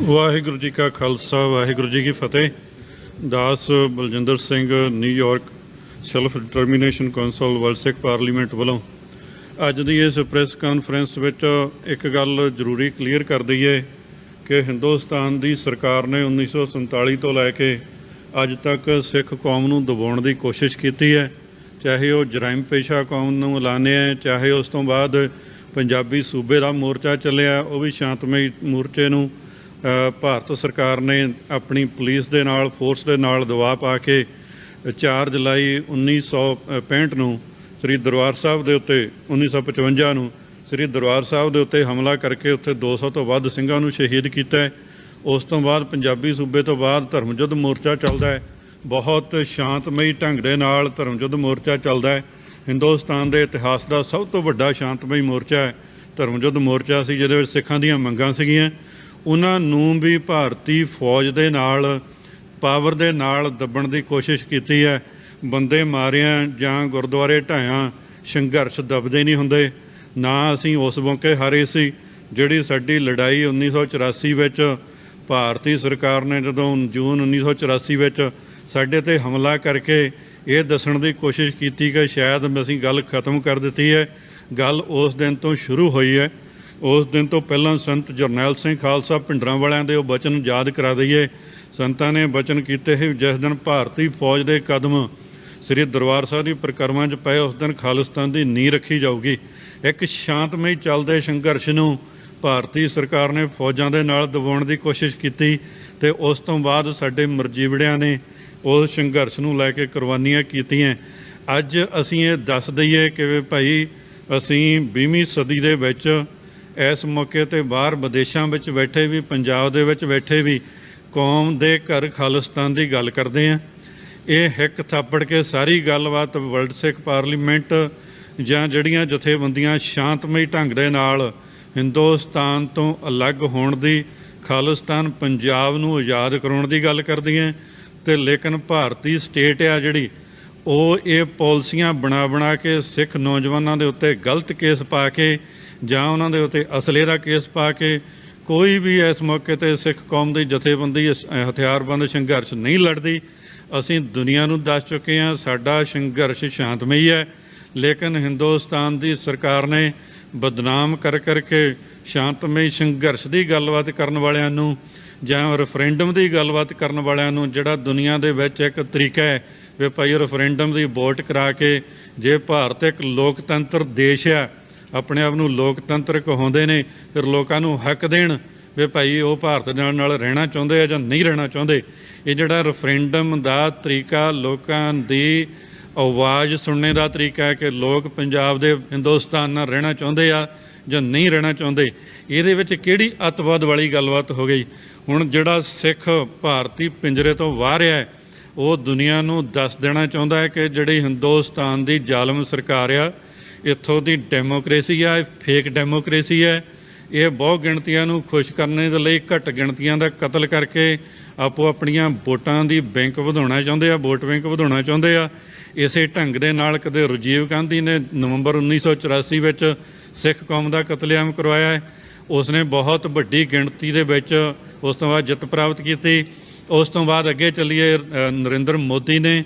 ਵਾਹਿਗੁਰੂ ਜੀ ਕਾ ਖਾਲਸਾ ਵਾਹਿਗੁਰੂ ਜੀ ਕੀ ਫਤਿਹ। ਦਾਸ Baljinder Singh New York Self Determination Council World Sikh Parliament ਵੱਲੋਂ ਅੱਜ ਦੀ ਇਸ ਪ੍ਰੈਸ ਕਾਨਫਰੰਸ ਵਿੱਚ ਇੱਕ ਗੱਲ ਜ਼ਰੂਰੀ ਕਲੀਅਰ ਕਰ ਦਈਏ ਕਿ ਹਿੰਦੁਸਤਾਨ ਦੀ ਸਰਕਾਰ ਨੇ 1947 ਤੋਂ ਲੈ ਕੇ ਅੱਜ ਤੱਕ ਸਿੱਖ ਕੌਮ ਨੂੰ ਦਬਾਉਣ ਦੀ ਕੋਸ਼ਿਸ਼ ਕੀਤੀ ਹੈ, ਚਾਹੇ ਉਹ ਜਰਾਇਮ ਪੇਸ਼ਾ ਕੌਮ ਨੂੰ ਐਲਾਨਿਆ, ਚਾਹੇ ਉਸ ਤੋਂ ਬਾਅਦ ਪੰਜਾਬੀ ਸੂਬੇ ਦਾ ਮੋਰਚਾ ਚੱਲਿਆ, ਉਹ ਵੀ ਸ਼ਾਂਤਮਈ ਮੋਰਚੇ ਨੂੰ ਭਾਰਤ ਸਰਕਾਰ ਨੇ ਆਪਣੀ ਪੁਲਿਸ ਦੇ ਨਾਲ, ਫੋਰਸ ਦੇ ਨਾਲ ਦਬਾਅ ਪਾ ਕੇ 4 ਜੁਲਾਈ 1965 ਨੂੰ ਸ੍ਰੀ ਦਰਬਾਰ ਸਾਹਿਬ ਦੇ ਉੱਤੇ 1955 ਨੂੰ ਸ੍ਰੀ ਦਰਬਾਰ ਸਾਹਿਬ ਦੇ ਉੱਤੇ ਹਮਲਾ ਕਰਕੇ ਉੱਥੇ 200 ਤੋਂ ਵੱਧ ਸਿੰਘਾਂ ਨੂੰ ਸ਼ਹੀਦ ਕੀਤਾ। ਉਸ ਤੋਂ ਬਾਅਦ ਪੰਜਾਬੀ ਸੂਬੇ ਤੋਂ ਬਾਅਦ ਧਰਮ ਯੁੱਧ ਮੋਰਚਾ ਚੱਲਦਾ ਹੈ, ਬਹੁਤ ਸ਼ਾਂਤਮਈ ਢੰਗ ਦੇ ਨਾਲ ਧਰਮ ਯੁੱਧ ਮੋਰਚਾ ਚੱਲਦਾ ਹੈ। ਹਿੰਦੁਸਤਾਨ ਦੇ ਇਤਿਹਾਸ ਦਾ ਸਭ ਤੋਂ ਵੱਡਾ ਸ਼ਾਂਤਮਈ ਮੋਰਚਾ ਹੈ, ਧਰਮ ਯੁੱਧ ਮੋਰਚਾ ਸੀ, ਜਿਹਦੇ ਵਿੱਚ ਸਿੱਖਾਂ ਦੀਆਂ ਮੰਗਾਂ ਸੀਗੀਆਂ। ਉਹਨਾਂ ਨੂੰ ਵੀ ਭਾਰਤੀ ਫੌਜ ਦੇ ਨਾਲ ਪਾਵਰ ਦੇ ਨਾਲ ਦੱਬਣ ਦੀ ਕੋਸ਼ਿਸ਼ ਕੀਤੀ ਹੈ। ਬੰਦੇ ਮਾਰਿਆਂ ਜਾਂ ਗੁਰਦੁਆਰੇ ਢਾਇਆਂ, ਸੰਘਰਸ਼ ਦਬਦੇ ਨਹੀਂ ਹੁੰਦੇ। ਨਾ ਅਸੀਂ ਉਸ ਮੌਕੇ ਹਾਰੇ ਸੀ ਜਿਹੜੀ ਸਾਡੀ ਲੜਾਈ 1984 ਵਿੱਚ ਭਾਰਤੀ ਸਰਕਾਰ ਨੇ ਜਦੋਂ ਜੂਨ 1984 ਵਿੱਚ ਸਾਡੇ 'ਤੇ ਹਮਲਾ ਕਰਕੇ ਇਹ ਦੱਸਣ ਦੀ ਕੋਸ਼ਿਸ਼ ਕੀਤੀ ਕਿ ਸ਼ਾਇਦ ਅਸੀਂ ਗੱਲ ਖਤਮ ਕਰ ਦਿੱਤੀ ਹੈ। ਗੱਲ ਉਸ ਦਿਨ ਤੋਂ ਸ਼ੁਰੂ ਹੋਈ ਹੈ। ਉਸ ਦਿਨ ਤੋਂ ਪਹਿਲਾਂ ਸੰਤ ਜਰਨੈਲ ਸਿੰਘ ਖਾਲਸਾ ਭਿੰਡਰਾਂ ਵਾਲਿਆਂ ਦੇ ਉਹ ਬਚਨ ਯਾਦ ਕਰਾ ਦਈਏ। ਸੰਤਾਂ ਨੇ ਬਚਨ ਕੀਤੇ ਸੀ, ਜਿਸ ਦਿਨ ਭਾਰਤੀ ਫੌਜ ਦੇ ਕਦਮ ਸ੍ਰੀ ਦਰਬਾਰ ਸਾਹਿਬ ਦੀ ਪਰਿਕਰਮਾ 'ਚ ਪਏ, ਉਸ ਦਿਨ ਖਾਲਿਸਤਾਨ ਦੀ ਨੀਂਹ ਰੱਖੀ ਜਾਊਗੀ। ਇੱਕ ਸ਼ਾਂਤਮਈ ਚੱਲਦੇ ਸੰਘਰਸ਼ ਨੂੰ ਭਾਰਤੀ ਸਰਕਾਰ ਨੇ ਫੌਜਾਂ ਦੇ ਨਾਲ ਦਬਾਉਣ ਦੀ ਕੋਸ਼ਿਸ਼ ਕੀਤੀ ਅਤੇ ਉਸ ਤੋਂ ਬਾਅਦ ਸਾਡੇ ਮਰਜੀਵੜਿਆਂ ਨੇ ਉਸ ਸੰਘਰਸ਼ ਨੂੰ ਲੈ ਕੇ ਕੁਰਬਾਨੀਆਂ ਕੀਤੀਆਂ। ਅੱਜ ਅਸੀਂ ਇਹ ਦੱਸ ਦਈਏ ਕਿ ਭਾਈ ਅਸੀਂ 20ਵੀਂ ਸਦੀ ਦੇ ਵਿੱਚ ਇਸ ਮੌਕੇ 'ਤੇ ਬਾਹਰ ਵਿਦੇਸ਼ਾਂ ਵਿੱਚ ਬੈਠੇ ਵੀ, ਪੰਜਾਬ ਦੇ ਵਿੱਚ ਬੈਠੇ ਵੀ ਕੌਮ ਦੇ ਘਰ ਖਾਲਿਸਤਾਨ ਦੀ ਗੱਲ ਕਰਦੇ ਹਾਂ। ਇਹ ਹਿੱਕ ਥਾਪੜ ਕੇ ਸਾਰੀ ਗੱਲਬਾਤ ਵਰਲਡ ਸਿੱਖ ਪਾਰਲੀਮੈਂਟ ਜਾਂ ਜਿਹੜੀਆਂ ਜਥੇਬੰਦੀਆਂ ਸ਼ਾਂਤਮਈ ਢੰਗ ਦੇ ਨਾਲ ਹਿੰਦੁਸਤਾਨ ਤੋਂ ਅਲੱਗ ਹੋਣ ਦੀ, ਖਾਲਿਸਤਾਨ ਪੰਜਾਬ ਨੂੰ ਆਜ਼ਾਦ ਕਰਾਉਣ ਦੀ ਗੱਲ ਕਰਦੀਆਂ, ਅਤੇ ਲੇਕਿਨ ਭਾਰਤੀ ਸਟੇਟ ਆ ਜਿਹੜੀ ਉਹ ਇਹ ਪਾਲਿਸੀਆਂ ਬਣਾ ਕੇ ਸਿੱਖ ਨੌਜਵਾਨਾਂ ਦੇ ਉੱਤੇ ਗਲਤ ਕੇਸ ਪਾ ਕੇ ਜਾਂ ਉਹਨਾਂ ਦੇ ਉੱਤੇ ਅਸਲੇ ਦਾ ਕੇਸ ਪਾ ਕੇ ਕੋਈ ਵੀ ਇਸ ਮੌਕੇ 'ਤੇ ਸਿੱਖ ਕੌਮ ਦੀ ਜਥੇਬੰਦੀ ਹਥਿਆਰਬੰਦ ਸੰਘਰਸ਼ ਨਹੀਂ ਲੜਦੀ। ਅਸੀਂ ਦੁਨੀਆ ਨੂੰ ਦੱਸ ਚੁੱਕੇ ਹਾਂ ਸਾਡਾ ਸੰਘਰਸ਼ ਸ਼ਾਂਤਮਈ ਹੈ, ਲੇਕਿਨ ਹਿੰਦੁਸਤਾਨ ਦੀ ਸਰਕਾਰ ਨੇ ਬਦਨਾਮ ਕਰਕੇ ਸ਼ਾਂਤਮਈ ਸੰਘਰਸ਼ ਦੀ ਗੱਲਬਾਤ ਕਰਨ ਵਾਲਿਆਂ ਨੂੰ ਜਾਂ ਰੈਫਰੈਂਡਮ ਦੀ ਗੱਲਬਾਤ ਕਰਨ ਵਾਲਿਆਂ ਨੂੰ, ਜਿਹੜਾ ਦੁਨੀਆ ਦੇ ਵਿੱਚ ਇੱਕ ਤਰੀਕਾ ਹੈ ਵੀ ਭਾਈ ਰੈਫਰੈਂਡਮ ਦੀ ਵੋਟ ਕਰਾ ਕੇ, ਜੇ ਭਾਰਤ ਇੱਕ ਲੋਕਤੰਤਰ ਦੇਸ਼ ਆ, ਆਪਣੇ ਆਪ ਨੂੰ ਲੋਕਤੰਤਰ ਕਹਾਉਂਦੇ ਨੇ, ਫਿਰ ਲੋਕਾਂ ਨੂੰ ਹੱਕ ਦੇਣ ਵੀ ਭਾਈ ਉਹ ਭਾਰਤ ਨਾਲ ਰਹਿਣਾ ਚਾਹੁੰਦੇ ਆ ਜਾਂ ਨਹੀਂ ਰਹਿਣਾ ਚਾਹੁੰਦੇ। ਇਹ ਜਿਹੜਾ ਰੈਫਰੈਂਡਮ ਦਾ ਤਰੀਕਾ ਲੋਕਾਂ ਦੀ ਆਵਾਜ਼ ਸੁਣਨੇ ਦਾ ਤਰੀਕਾ ਹੈ ਕਿ ਲੋਕ ਪੰਜਾਬ ਦੇ ਹਿੰਦੁਸਤਾਨ ਨਾਲ ਰਹਿਣਾ ਚਾਹੁੰਦੇ ਆ ਜਾਂ ਨਹੀਂ ਰਹਿਣਾ ਚਾਹੁੰਦੇ। ਇਹਦੇ ਵਿੱਚ ਕਿਹੜੀ ਅੱਤਵਾਦ ਵਾਲੀ ਗੱਲਬਾਤ ਹੋ ਗਈ? ਹੁਣ ਜਿਹੜਾ ਸਿੱਖ ਭਾਰਤੀ ਪਿੰਜਰੇ ਤੋਂ ਬਾਹਰ ਹੈ ਉਹ ਦੁਨੀਆ ਨੂੰ ਦੱਸ ਦੇਣਾ ਚਾਹੁੰਦਾ ਹੈ ਕਿ ਜਿਹੜੀ ਹਿੰਦੁਸਤਾਨ ਦੀ ਜ਼ਾਲਮ ਸਰਕਾਰ ਆ, ਇੱਥੋਂ ਦੀ ਡੈਮੋਕ੍ਰੇਸੀ ਆ, ਇਹ ਫੇਕ ਡੈਮੋਕ੍ਰੇਸੀ ਹੈ। ਇਹ ਬਹੁਤ ਗਿਣਤੀਆਂ ਨੂੰ ਖੁਸ਼ ਕਰਨ ਦੇ ਲਈ ਘੱਟ ਗਿਣਤੀਆਂ ਦਾ ਕਤਲ ਕਰਕੇ ਆਪੋ ਆਪਣੀਆਂ ਵੋਟਾਂ ਦੀ ਬੈਂਕ ਵਧਾਉਣਾ ਚਾਹੁੰਦੇ ਆ, ਵੋਟ ਬੈਂਕ ਵਧਾਉਣਾ ਚਾਹੁੰਦੇ ਆ। ਇਸੇ ਢੰਗ ਦੇ ਨਾਲ ਕਦੇ ਰਾਜੀਵ ਗਾਂਧੀ ਨੇ ਨਵੰਬਰ 1984 ਵਿੱਚ ਸਿੱਖ ਕੌਮ ਦਾ ਕਤਲੇਆਮ ਕਰਵਾਇਆ ਹੈ। ਉਸਨੇ ਬਹੁਤ ਵੱਡੀ ਗਿਣਤੀ ਦੇ ਵਿੱਚ ਉਸ ਤੋਂ ਬਾਅਦ ਜਿੱਤ ਪ੍ਰਾਪਤ ਕੀਤੀ। ਉਸ ਤੋਂ ਬਾਅਦ ਅੱਗੇ ਚੱਲੀਏ, ਨਰਿੰਦਰ ਮੋਦੀ ਨੇ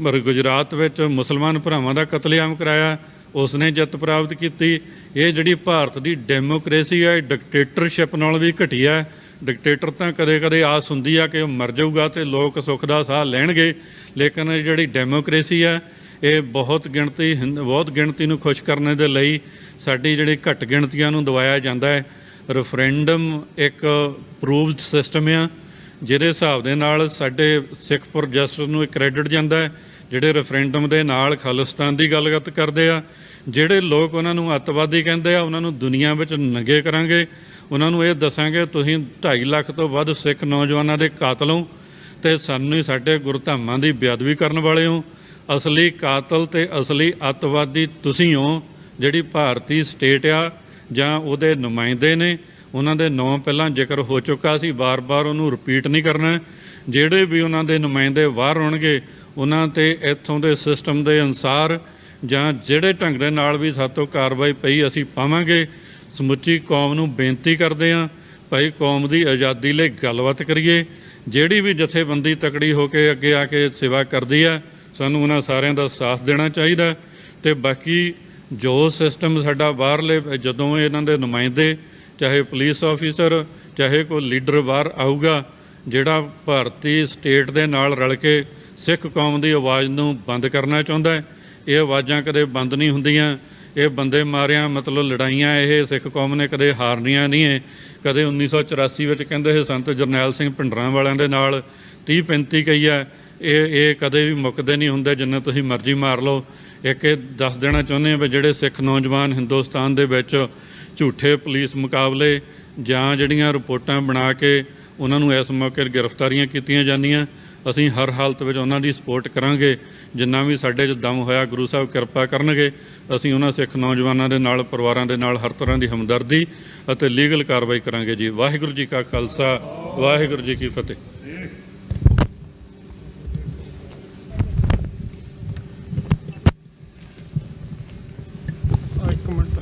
ਗੁਜਰਾਤ ਵਿੱਚ ਮੁਸਲਮਾਨ ਭਰਾਵਾਂ ਦਾ ਕਤਲੇਆਮ ਕਰਾਇਆ, ਉਸਨੇ ਜਿੱਤ ਪ੍ਰਾਪਤ ਕੀਤੀ। ਇਹ ਜਿਹੜੀ ਭਾਰਤ ਦੀ ਡੈਮੋਕ੍ਰੇਸੀ ਹੈ, ਡਿਕਟੇਟਰਸ਼ਿਪ ਨਾਲ ਵੀ ਘਟੀਆ। ਡਿਕਟੇਟਰ ਤਾਂ ਕਦੇ ਆਸ ਹੁੰਦੀ ਆ ਕਿ ਉਹ ਮਰ ਜਾਊਗਾ ਅਤੇ ਲੋਕ ਸੁੱਖ ਦਾ ਸਾਹ ਲੈਣਗੇ, ਲੇਕਿਨ ਜਿਹੜੀ ਡੈਮੋਕ੍ਰੇਸੀ ਆ ਇਹ ਬਹੁਤ ਗਿਣਤੀ ਨੂੰ ਖੁਸ਼ ਕਰਨ ਦੇ ਲਈ ਸਾਡੀ ਜਿਹੜੀ ਘੱਟ ਗਿਣਤੀਆਂ ਨੂੰ ਦਬਾਇਆ ਜਾਂਦਾ ਹੈ। ਰੈਫਰੈਂਡਮ ਇੱਕ ਪ੍ਰੂਵਡ ਸਿਸਟਮ ਆ, ਜਿਹਦੇ ਹਿਸਾਬ ਦੇ ਨਾਲ ਸਾਡੇ ਸਿੱਖ ਫॉर ਜਸਟਿਸ ਨੂੰ ਕ੍ਰੈਡਿਟ ਜਾਂਦਾ ਹੈ। ਜਿਹੜੇ ਰੈਫਰੈਂਡਮ ਦੇ ਨਾਲ ਖਾਲਿਸਤਾਨ ਦੀ ਗੱਲਬਾਤ ਕਰਦੇ ਆ, ਜਿਹੜੇ ਲੋਕ ਉਹਨਾਂ ਨੂੰ ਅੱਤਵਾਦੀ ਕਹਿੰਦੇ ਆ, ਉਹਨਾਂ ਨੂੰ ਦੁਨੀਆ ਵਿੱਚ ਨੰਗੇ ਕਰਾਂਗੇ। ਉਹਨਾਂ ਨੂੰ ਇਹ ਦੱਸਾਂਗੇ ਤੁਸੀਂ 2.5 ਲੱਖ ਤੋਂ ਵੱਧ ਸਿੱਖ ਨੌਜਵਾਨਾਂ ਦੇ ਕਾਤਲ ਹੋ ਅਤੇ ਸਾਨੂੰ ਸਾਡੇ ਗੁਰਧਾਮਾਂ ਦੀ ਬੇਅਦਬੀ ਕਰਨ ਵਾਲੇ ਹੋ। ਅਸਲੀ ਕਾਤਲ ਅਤੇ ਅਸਲੀ ਅੱਤਵਾਦੀ ਤੁਸੀਂ ਹੋ। ਜਿਹੜੀ ਭਾਰਤੀ ਸਟੇਟ ਆ ਜਾਂ ਉਹਦੇ ਨੁਮਾਇੰਦੇ ਨੇ, ਉਹਨਾਂ ਦੇ ਨਾਂ ਪਹਿਲਾਂ ਜ਼ਿਕਰ ਹੋ ਚੁੱਕਾ ਸੀ, ਵਾਰ-ਵਾਰ ਉਹਨੂੰ ਰਿਪੀਟ ਨਹੀਂ ਕਰਨਾ। ਜਿਹੜੇ ਵੀ ਉਹਨਾਂ ਦੇ ਨੁਮਾਇੰਦੇ ਬਾਹਰ ਹੋਣਗੇ ਉਹਨਾਂ 'ਤੇ ਇੱਥੋਂ ਦੇ ਸਿਸਟਮ ਦੇ ਅਨੁਸਾਰ ਜਾਂ ਜਿਹੜੇ ਢੰਗ ਦੇ ਨਾਲ ਵੀ ਸਾਤੋਂ ਕਾਰਵਾਈ ਪਈ ਅਸੀਂ ਪਾਵਾਂਗੇ। ਸਮੁੱਚੀ ਕੌਮ ਨੂੰ ਬੇਨਤੀ ਕਰਦੇ ਹਾਂ, ਭਾਈ ਕੌਮ ਦੀ ਆਜ਼ਾਦੀ ਲਈ ਗੱਲਬਾਤ ਕਰੀਏ। ਜਿਹੜੀ ਵੀ ਜਥੇਬੰਦੀ ਤਕੜੀ ਹੋ ਕੇ ਅੱਗੇ ਆ ਕੇ ਸੇਵਾ ਕਰਦੀ ਆ, ਸਾਨੂੰ ਉਹਨਾਂ ਸਾਰਿਆਂ ਦਾ ਸਾਥ ਦੇਣਾ ਚਾਹੀਦਾ। ਅਤੇ ਬਾਕੀ ਜੋ ਸਿਸਟਮ ਸਾਡਾ ਬਾਹਰਲੇ, ਜਦੋਂ ਇਹਨਾਂ ਦੇ ਨੁਮਾਇੰਦੇ, ਚਾਹੇ ਪੁਲਿਸ ਆਫੀਸਰ, ਚਾਹੇ ਕੋਈ ਲੀਡਰ ਬਾਹਰ ਆਊਗਾ ਜਿਹੜਾ ਭਾਰਤੀ ਸਟੇਟ ਦੇ ਨਾਲ ਰਲ ਕੇ ਸਿੱਖ ਕੌਮ ਦੀ ਆਵਾਜ਼ ਨੂੰ ਬੰਦ ਕਰਨਾ ਚਾਹੁੰਦਾ, ਇਹ ਆਵਾਜ਼ਾਂ ਕਦੇ ਬੰਦ ਨਹੀਂ ਹੁੰਦੀਆਂ। ਇਹ ਬੰਦੇ ਮਾਰਿਆਂ ਮਤਲਬ ਲੜਾਈਆਂ ਇਹ ਸਿੱਖ ਕੌਮ ਨੇ ਕਦੇ ਹਾਰਨੀਆਂ ਨਹੀਂ ਹੈ। ਕਦੇ 1984 ਵਿੱਚ ਕਹਿੰਦੇ ਸੀ ਸੰਤ ਜਰਨੈਲ ਸਿੰਘ ਭਿੰਡਰਾਂ ਵਾਲਿਆਂ ਦੇ ਨਾਲ 30-35 ਕਈ ਆ, ਇਹ ਕਦੇ ਵੀ ਮੁੱਕਦੇ ਨਹੀਂ ਹੁੰਦੇ, ਜਿੰਨੇ ਤੁਸੀਂ ਮਰਜ਼ੀ ਮਾਰ ਲਓ। ਇੱਕ ਇਹ ਦੱਸ ਦੇਣਾ ਚਾਹੁੰਦੇ ਹਾਂ ਵੀ ਜਿਹੜੇ ਸਿੱਖ ਨੌਜਵਾਨ ਹਿੰਦੁਸਤਾਨ ਦੇ ਵਿੱਚ ਝੂਠੇ ਪੁਲਿਸ ਮੁਕਾਬਲੇ ਜਾਂ ਜਿਹੜੀਆਂ ਰਿਪੋਰਟਾਂ ਬਣਾ ਕੇ ਉਹਨਾਂ ਨੂੰ ਇਸ ਮੌਕੇ ਗ੍ਰਿਫਤਾਰੀਆਂ ਕੀਤੀਆਂ ਜਾਂਦੀਆਂ, ਅਸੀਂ ਹਰ ਹਾਲਤ ਵਿੱਚ ਉਹਨਾਂ ਦੀ ਸਪੋਰਟ ਕਰਾਂਗੇ। ਜਿੰਨਾ ਵੀ ਸਾਡੇ 'ਚ ਦਮ ਹੋਇਆ ਗੁਰੂ ਸਾਹਿਬ ਕਿਰਪਾ ਕਰਨਗੇ। ਅਸੀਂ ਉਹਨਾਂ ਸਿੱਖ ਨੌਜਵਾਨਾਂ ਦੇ ਨਾਲ, ਪਰਿਵਾਰਾਂ ਦੇ ਨਾਲ ਹਰ ਤਰ੍ਹਾਂ ਦੀ ਹਮਦਰਦੀ ਅਤੇ ਲੀਗਲ ਕਾਰਵਾਈ ਕਰਾਂਗੇ ਜੀ। ਵਾਹਿਗੁਰੂ ਜੀ ਕਾ ਖਾਲਸਾ, ਵਾਹਿਗੁਰੂ ਜੀ ਕੀ ਫਤਿਹ। ਇੱਕ ਮਿੰਟ।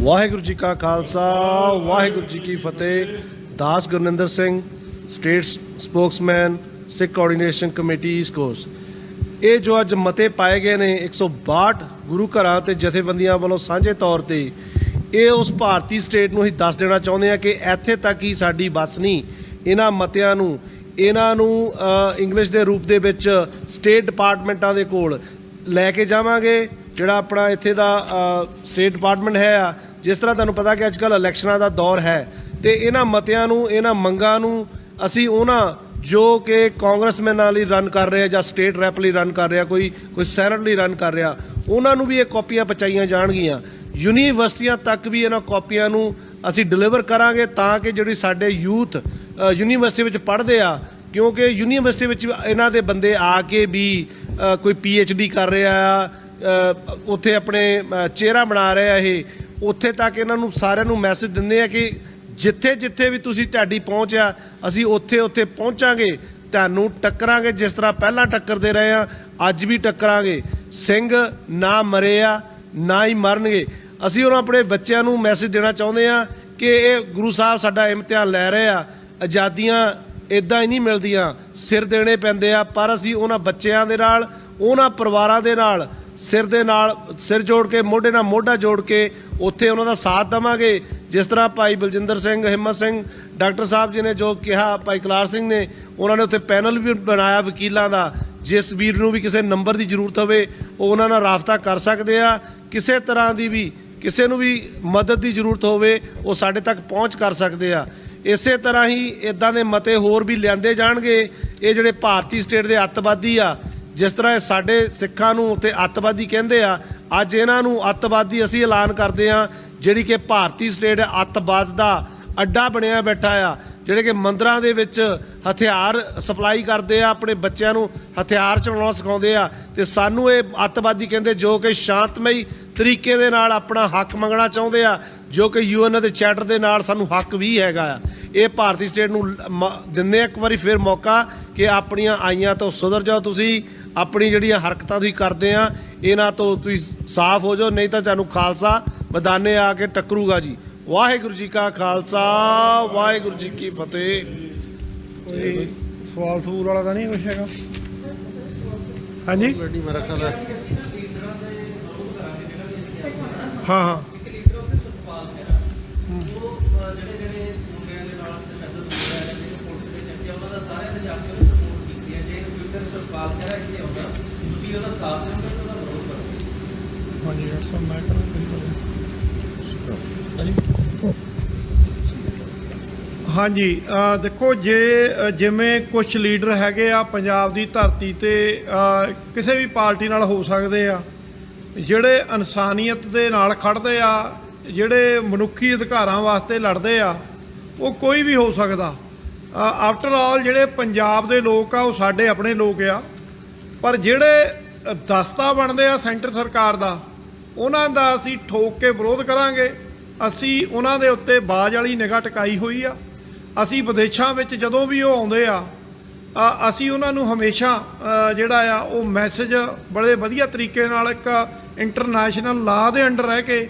ਵਾਹਿਗੁਰੂ ਜੀ ਕਾ ਖਾਲਸਾ, ਵਾਹਿਗੁਰੂ ਜੀ ਕੀ ਫਤਿਹ। ਦਾਸ ਗੁਰਨਿੰਦਰ ਸਿੰਘ, ਸਟੇਟ ਸਪੋਕਸਮੈਨ, ਸਿੱਖ ਕੋਆਰਡੀਨੇਸ਼ਨ ਕਮੇਟੀ ਈਸਟ ਕੋਸਟ। ਇਹ ਜੋ ਅੱਜ ਮਤੇ ਪਾਏ ਗਏ ਨੇ 162 ਗੁਰੂ ਘਰਾਂ ਤੇ ਜਥੇਬੰਦੀਆਂ ਵੱਲੋਂ ਸਾਂਝੇ ਤੌਰ ਤੇ, ਇਹ ਉਸ ਭਾਰਤੀ ਸਟੇਟ ਨੂੰ ਹੀ ਦੱਸ ਦੇਣਾ ਚਾਹੁੰਦੇ ਆ ਕਿ ਇੱਥੇ ਤੱਕ ਹੀ ਸਾਡੀ ਬੱਸ ਨਹੀਂ। ਇਹਨਾਂ ਮਤਿਆਂ ਨੂੰ ਇੰਗਲਿਸ਼ ਦੇ ਰੂਪ ਦੇ ਵਿੱਚ ਸਟੇਟ ਡਿਪਾਰਟਮੈਂਟਾਂ ਦੇ ਕੋਲ ਲੈ ਕੇ ਜਾਵਾਂਗੇ। ਜਿਹੜਾ ਆਪਣਾ ਇੱਥੇ ਦਾ ਸਟੇਟ ਡਿਪਾਰਟਮੈਂਟ ਹੈ ਆ, ਜਿਸ ਤਰ੍ਹਾਂ ਤੁਹਾਨੂੰ ਪਤਾ ਕਿ ਅੱਜ ਕੱਲ੍ਹ ਇਲੈਕਸ਼ਨਾਂ ਦਾ ਦੌਰ ਹੈ, ਤੇ ਇਹਨਾਂ ਮਤਿਆਂ ਨੂੰ, ਇਹਨਾਂ ਮੰਗਾਂ ਨੂੰ ਅਸੀਂ ਉਹਨਾਂ ਜੋ ਕਿ ਕਾਂਗਰਸਮੈਨਾਂ ਲਈ ਰਨ ਕਰ ਰਿਹਾ ਜਾਂ ਸਟੇਟ ਰੈਪ ਲਈ ਰਨ ਕਰ ਰਿਹਾ, ਕੋਈ ਸੈਨੇਟ ਲਈ ਰਨ ਕਰ ਰਿਹਾ, ਉਹਨਾਂ ਨੂੰ ਵੀ ਇਹ ਕਾਪੀਆਂ ਪਹੁੰਚਾਈਆਂ ਜਾਣਗੀਆਂ। ਯੂਨੀਵਰਸਿਟੀਆਂ ਤੱਕ ਵੀ ਇਹਨਾਂ ਕਾਪੀਆਂ ਨੂੰ ਅਸੀਂ ਡਿਲੀਵਰ ਕਰਾਂਗੇ ਤਾਂ ਕਿ ਜਿਹੜੀ ਸਾਡੇ ਯੂਥ ਯੂਨੀਵਰਸਿਟੀ ਵਿੱਚ ਪੜ੍ਹਦੇ ਆ, ਕਿਉਂਕਿ ਯੂਨੀਵਰਸਿਟੀ ਵਿੱਚ ਇਹਨਾਂ ਦੇ ਬੰਦੇ ਆ ਕੇ ਵੀ ਕੋਈ PhD ਕਰ ਰਿਹਾ ਆ, ਉੱਥੇ ਆਪਣੇ ਚਿਹਰਾ ਬਣਾ ਰਹੇ ਆ, ਇਹ ਉੱਥੇ ਤੱਕ ਇਹਨਾਂ ਨੂੰ ਸਾਰਿਆਂ ਨੂੰ ਮੈਸੇਜ ਦਿੰਦੇ ਆ ਕਿ ਜਿੱਥੇ ਜਿੱਥੇ ਵੀ ਤੁਸੀਂ, ਤੁਹਾਡੀ ਪਹੁੰਚ ਆ, ਅਸੀਂ ਉੱਥੇ ਉੱਥੇ ਪਹੁੰਚਾਂਗੇ, ਤੁਹਾਨੂੰ ਟੱਕਰਾਂਗੇ। ਜਿਸ ਤਰ੍ਹਾਂ ਪਹਿਲਾਂ ਟੱਕਰਦੇ ਰਹੇ ਆ, ਅੱਜ ਵੀ ਟੱਕਰਾਂਗੇ। ਸਿੰਘ ਨਾ ਮਰੇ ਆ, ਨਾ ਹੀ ਮਰਨਗੇ। ਅਸੀਂ ਉਹਨਾਂ ਆਪਣੇ ਬੱਚਿਆਂ ਨੂੰ ਮੈਸੇਜ ਦੇਣਾ ਚਾਹੁੰਦੇ ਆ ਕਿ ਇਹ ਗੁਰੂ ਸਾਹਿਬ ਸਾਡਾ ਇਮਤਿਹਾਨ ਲੈ ਰਹੇ ਆ। ਆਜ਼ਾਦੀਆਂ ਇੱਦਾਂ ਹੀ ਨਹੀਂ ਮਿਲਦੀਆਂ, ਸਿਰ ਦੇਣੇ ਪੈਂਦੇ ਆ। ਪਰ ਅਸੀਂ ਉਹਨਾਂ ਬੱਚਿਆਂ ਦੇ ਨਾਲ, ਉਹਨਾਂ ਪਰਿਵਾਰਾਂ ਦੇ ਨਾਲ ਸਿਰ ਜੋੜ ਕੇ, ਮੋਢੇ ਨਾਲ ਮੋਢਾ ਜੋੜ ਕੇ ਉੱਥੇ ਉਹਨਾਂ ਦਾ ਸਾਥ ਦੇਵਾਂਗੇ। ਜਿਸ ਤਰ੍ਹਾਂ ਭਾਈ ਬਲਜਿੰਦਰ ਸਿੰਘ, ਹਿੰਮਤ ਸਿੰਘ, ਡਾਕਟਰ ਸਾਹਿਬ ਜੀ ਨੇ ਜੋ ਕਿਹਾ, ਭਾਈ ਕਲਾਰ ਸਿੰਘ ਨੇ, ਉਹਨਾਂ ਨੇ ਉੱਥੇ ਪੈਨਲ ਵੀ ਬਣਾਇਆ ਵਕੀਲਾਂ ਦਾ। ਜਿਸ ਵੀਰ ਨੂੰ ਵੀ ਕਿਸੇ ਨੰਬਰ ਦੀ ਜ਼ਰੂਰਤ ਹੋਵੇ ਉਹ ਉਹਨਾਂ ਨਾਲ ਰਾਬਤਾ ਕਰ ਸਕਦੇ ਆ। ਕਿਸੇ ਤਰ੍ਹਾਂ ਦੀ ਵੀ ਕਿਸੇ ਨੂੰ ਵੀ ਮਦਦ ਦੀ ਜ਼ਰੂਰਤ ਹੋਵੇ ਉਹ ਸਾਡੇ ਤੱਕ ਪਹੁੰਚ ਕਰ ਸਕਦੇ ਆ। ਇਸੇ ਤਰ੍ਹਾਂ ਹੀ ਇੱਦਾਂ ਦੇ ਮਤੇ ਹੋਰ ਵੀ ਲਿਆਂਦੇ ਜਾਣਗੇ। ਇਹ ਜਿਹੜੇ ਭਾਰਤੀ ਸਟੇਟ ਦੇ ਅੱਤਵਾਦੀ ਆ, ਜਿਸ ਤਰ੍ਹਾਂ ਇਹ ਸਾਡੇ ਸਿੱਖਾਂ ਨੂੰ ਉੱਥੇ ਅੱਤਵਾਦੀ ਕਹਿੰਦੇ ਆ, ਅੱਜ ਇਹਨਾਂ ਨੂੰ ਅੱਤਵਾਦੀ ਅਸੀਂ ਐਲਾਨ ਕਰਦੇ ਆ। ਜਿਹੜੀ ਕਿ ਭਾਰਤੀ ਸਟੇਟ ਅੱਤਵਾਦ ਦਾ ਅੱਡਾ ਬਣਿਆ ਬੈਠਾ ਆ, ਜਿਹੜੇ ਕਿ ਮੰਦਰਾਂ ਦੇ ਵਿੱਚ ਹਥਿਆਰ ਸਪਲਾਈ ਕਰਦੇ ਆ, ਆਪਣੇ ਬੱਚਿਆਂ ਨੂੰ ਹਥਿਆਰ ਚਲਾਉਣਾ ਸਿਖਾਉਂਦੇ ਆ, ਤੇ ਸਾਨੂੰ ਇਹ ਅੱਤਵਾਦੀ ਕਹਿੰਦੇ, ਜੋ ਕਿ ਸ਼ਾਂਤਮਈ ਤਰੀਕੇ ਦੇ ਨਾਲ ਆਪਣਾ ਹੱਕ ਮੰਗਣਾ ਚਾਹੁੰਦੇ ਆ, ਜੋ ਕਿ UN ਦੇ ਚਾਰਟਰ ਦੇ ਨਾਲ ਸਾਨੂੰ ਹੱਕ ਵੀ ਹੈਗਾ ਆ। ਇਹ ਭਾਰਤੀ ਸਟੇਟ ਨੂੰ ਦਿੰਦੇ ਇੱਕ ਵਾਰੀ ਫਿਰ ਮੌਕਾ ਕਿ ਆਪਣੀਆਂ ਆਈਆਂ ਤੋਂ ਸੁਧਰ ਜਾਓ। ਤੁਸੀਂ ਆਪਣੀ ਜਿਹੜੀਆਂ ਹਰਕਤਾਂ ਤੁਸੀਂ ਕਰਦੇ ਆ, ਇਹਨਾਂ ਤੋਂ ਤੁਸੀਂ ਸਾਫ਼ ਹੋ ਜਾਓ, ਨਹੀਂ ਤਾਂ ਤੁਹਾਨੂੰ ਖਾਲਸਾ ਮੈਦਾਨੇ ਆ ਕੇ ਟੱਕਰੂਗਾ ਜੀ। ਵਾਹਿਗੁਰੂ ਜੀ ਕਾ ਖਾਲਸਾ, ਵਾਹਿਗੁਰੂ ਜੀ ਕੀ ਫਤਿਹ। ਕੋਈ ਸਵਾਲ ਸੂਲ ਵਾਲਾ ਤਾਂ ਨਹੀਂ ਕੁਛ ਹੈਗਾ? ਹਾਂਜੀ, ਮੇਰਾ ਖਿਆਲ ਹੈ ਹਾਂ। ਹਾਂਜੀ, ਦੇਖੋ, ਜਿਵੇਂ ਕੁਝ ਲੀਡਰ ਹੈਗੇ ਆ ਪੰਜਾਬ ਦੀ ਧਰਤੀ ਤੇ, ਕਿਸੇ ਵੀ ਪਾਰਟੀ ਨਾਲ ਹੋ ਸਕਦੇ ਆ, ਜਿਹੜੇ ਇਨਸਾਨੀਅਤ ਦੇ ਨਾਲ ਖੜਦੇ ਆ, ਜਿਹੜੇ ਮਨੁੱਖੀ ਅਧਿਕਾਰਾਂ ਵਾਸਤੇ ਲੜਦੇ ਆ, ਉਹ ਕੋਈ ਵੀ ਹੋ ਸਕਦਾ। ਆਫਟਰ ਆਲ ਜਿਹੜੇ ਪੰਜਾਬ ਦੇ ਲੋਕ ਆ ਉਹ ਸਾਡੇ ਆਪਣੇ ਲੋਕ ਆ, ਪਰ ਜਿਹੜੇ ਦਸਤਾ ਬਣਦੇ ਆ ਸੈਂਟਰ ਸਰਕਾਰ ਦਾ, ਉਹਨਾਂ ਦਾ ਅਸੀਂ ਠੋਕ ਕੇ ਵਿਰੋਧ ਕਰਾਂਗੇ। ਅਸੀਂ ਉਹਨਾਂ ਦੇ ਉੱਤੇ ਬਾਜ਼ ਵਾਲੀ ਨਿਗਾਹ ਟਿਕਾਈ ਹੋਈ ਆ। ਅਸੀਂ ਵਿਦੇਸ਼ਾਂ ਵਿੱਚ ਜਦੋਂ ਵੀ ਉਹ ਆਉਂਦੇ ਆ ਅਸੀਂ ਉਹਨਾਂ ਨੂੰ ਹਮੇਸ਼ਾ ਜਿਹੜਾ ਆ ਉਹ ਮੈਸੇਜ ਬੜੇ ਵਧੀਆ ਤਰੀਕੇ ਨਾਲ ਇੱਕ ਇੰਟਰਨੈਸ਼ਨਲ ਲਾਅ ਦੇ ਅੰਡਰ ਰਹਿ ਕੇ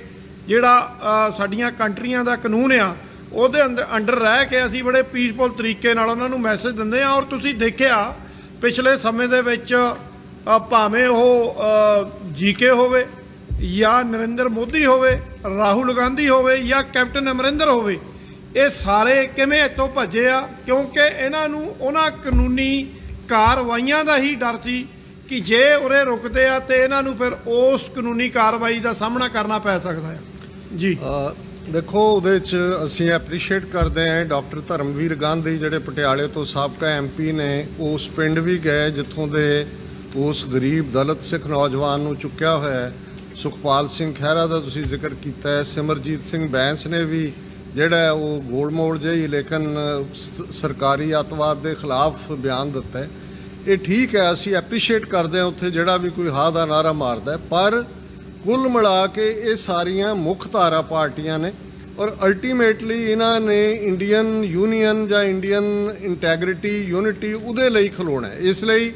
ਜਿਹੜਾ ਸਾਡੀਆਂ ਕੰਟਰੀਆਂ ਦਾ ਕਾਨੂੰਨ ਆ ਉਹਦੇ ਅੰਡਰ ਰਹਿ ਕੇ ਅਸੀਂ ਬੜੇ ਪੀਸਫੁਲ ਤਰੀਕੇ ਨਾਲ ਉਹਨਾਂ ਨੂੰ ਮੈਸੇਜ ਦਿੰਦੇ ਆ। ਔਰ ਤੁਸੀਂ ਦੇਖਿਆ ਪਿਛਲੇ ਸਮੇਂ ਦੇ ਵਿੱਚ ਭਾਵੇਂ ਉਹ ਜੀਕੇ ਹੋਵੇ ਜਾਂ ਨਰਿੰਦਰ ਮੋਦੀ ਹੋਵੇ, ਰਾਹੁਲ ਗਾਂਧੀ ਹੋਵੇ ਜਾਂ ਕੈਪਟਨ ਅਮਰਿੰਦਰ ਹੋਵੇ, ਇਹ ਸਾਰੇ ਕਿਵੇਂ ਇੱਥੋਂ ਭੱਜੇ ਆ? ਕਿਉਂਕਿ ਇਹਨਾਂ ਨੂੰ ਉਹਨਾਂ ਕਾਨੂੰਨੀ ਕਾਰਵਾਈਆਂ ਦਾ ਹੀ ਡਰ ਸੀ ਕਿ ਜੇ ਉਰੇ ਰੁਕਦੇ ਆ ਤੇ ਇਹਨਾਂ ਨੂੰ ਫਿਰ ਉਸ ਕਾਨੂੰਨੀ ਕਾਰਵਾਈ ਦਾ ਸਾਹਮਣਾ ਕਰਨਾ ਪੈ ਸਕਦਾ ਹੈ। ਜੀ ਦੇਖੋ, ਉਹਦੇ 'ਚ ਅਸੀਂ ਐਪਰੀਸ਼ੀਏਟ ਕਰਦੇ ਹਾਂ ਡਾਕਟਰ ਧਰਮਵੀਰ ਗਾਂਧੀ ਜਿਹੜੇ ਪਟਿਆਲੇ ਤੋਂ ਸਾਬਕਾ ਐਮਪੀ ਨੇ, ਉਸ ਪਿੰਡ ਵੀ ਗਏ ਜਿੱਥੋਂ ਦੇ ਉਸ ਗਰੀਬ ਦਲਿਤ ਸਿੱਖ ਨੌਜਵਾਨ ਨੂੰ ਚੁੱਕਿਆ ਹੋਇਆ ਹੈ। ਸੁਖਪਾਲ ਸਿੰਘ ਖਹਿਰਾ ਦਾ ਤੁਸੀਂ ਜ਼ਿਕਰ ਕੀਤਾ ਹੈ। ਸਿਮਰਜੀਤ ਸਿੰਘ ਬੈਂਸ ਨੇ ਵੀ ਜਿਹੜਾ ਉਹ ਗੋਲ ਮੋੜ ਜਿਹੀ ਲੇਕਿਨ ਸਰਕਾਰੀ ਅੱਤਵਾਦ ਦੇ ਖਿਲਾਫ ਬਿਆਨ ਦਿੱਤਾ ਹੈ। ਇਹ ਠੀਕ ਹੈ, ਅਸੀਂ ਐਪਰੀਸ਼ੀਏਟ ਕਰਦੇ ਹਾਂ ਉੱਥੇ ਜਿਹੜਾ ਵੀ ਕੋਈ ਹਾਂ ਦਾ ਨਾਰਾ ਮਾਰਦਾ ਹੈ, ਪਰ ਕੁੱਲ ਮਿਲਾ ਕੇ ਇਹ ਸਾਰੀਆਂ ਮੁੱਖ ਧਾਰਾ ਪਾਰਟੀਆਂ ਨੇ ਔਰ ਅਲਟੀਮੇਟਲੀ ਇਹਨਾਂ ਨੇ ਇੰਡੀਅਨ ਯੂਨੀਅਨ ਜਾਂ ਇੰਡੀਅਨ ਇੰਟੈਗ੍ਰਿਟੀ ਯੂਨਿਟੀ ਉਹਦੇ ਲਈ ਖਲੋਣਾ ਹੈ। ਇਸ ਲਈ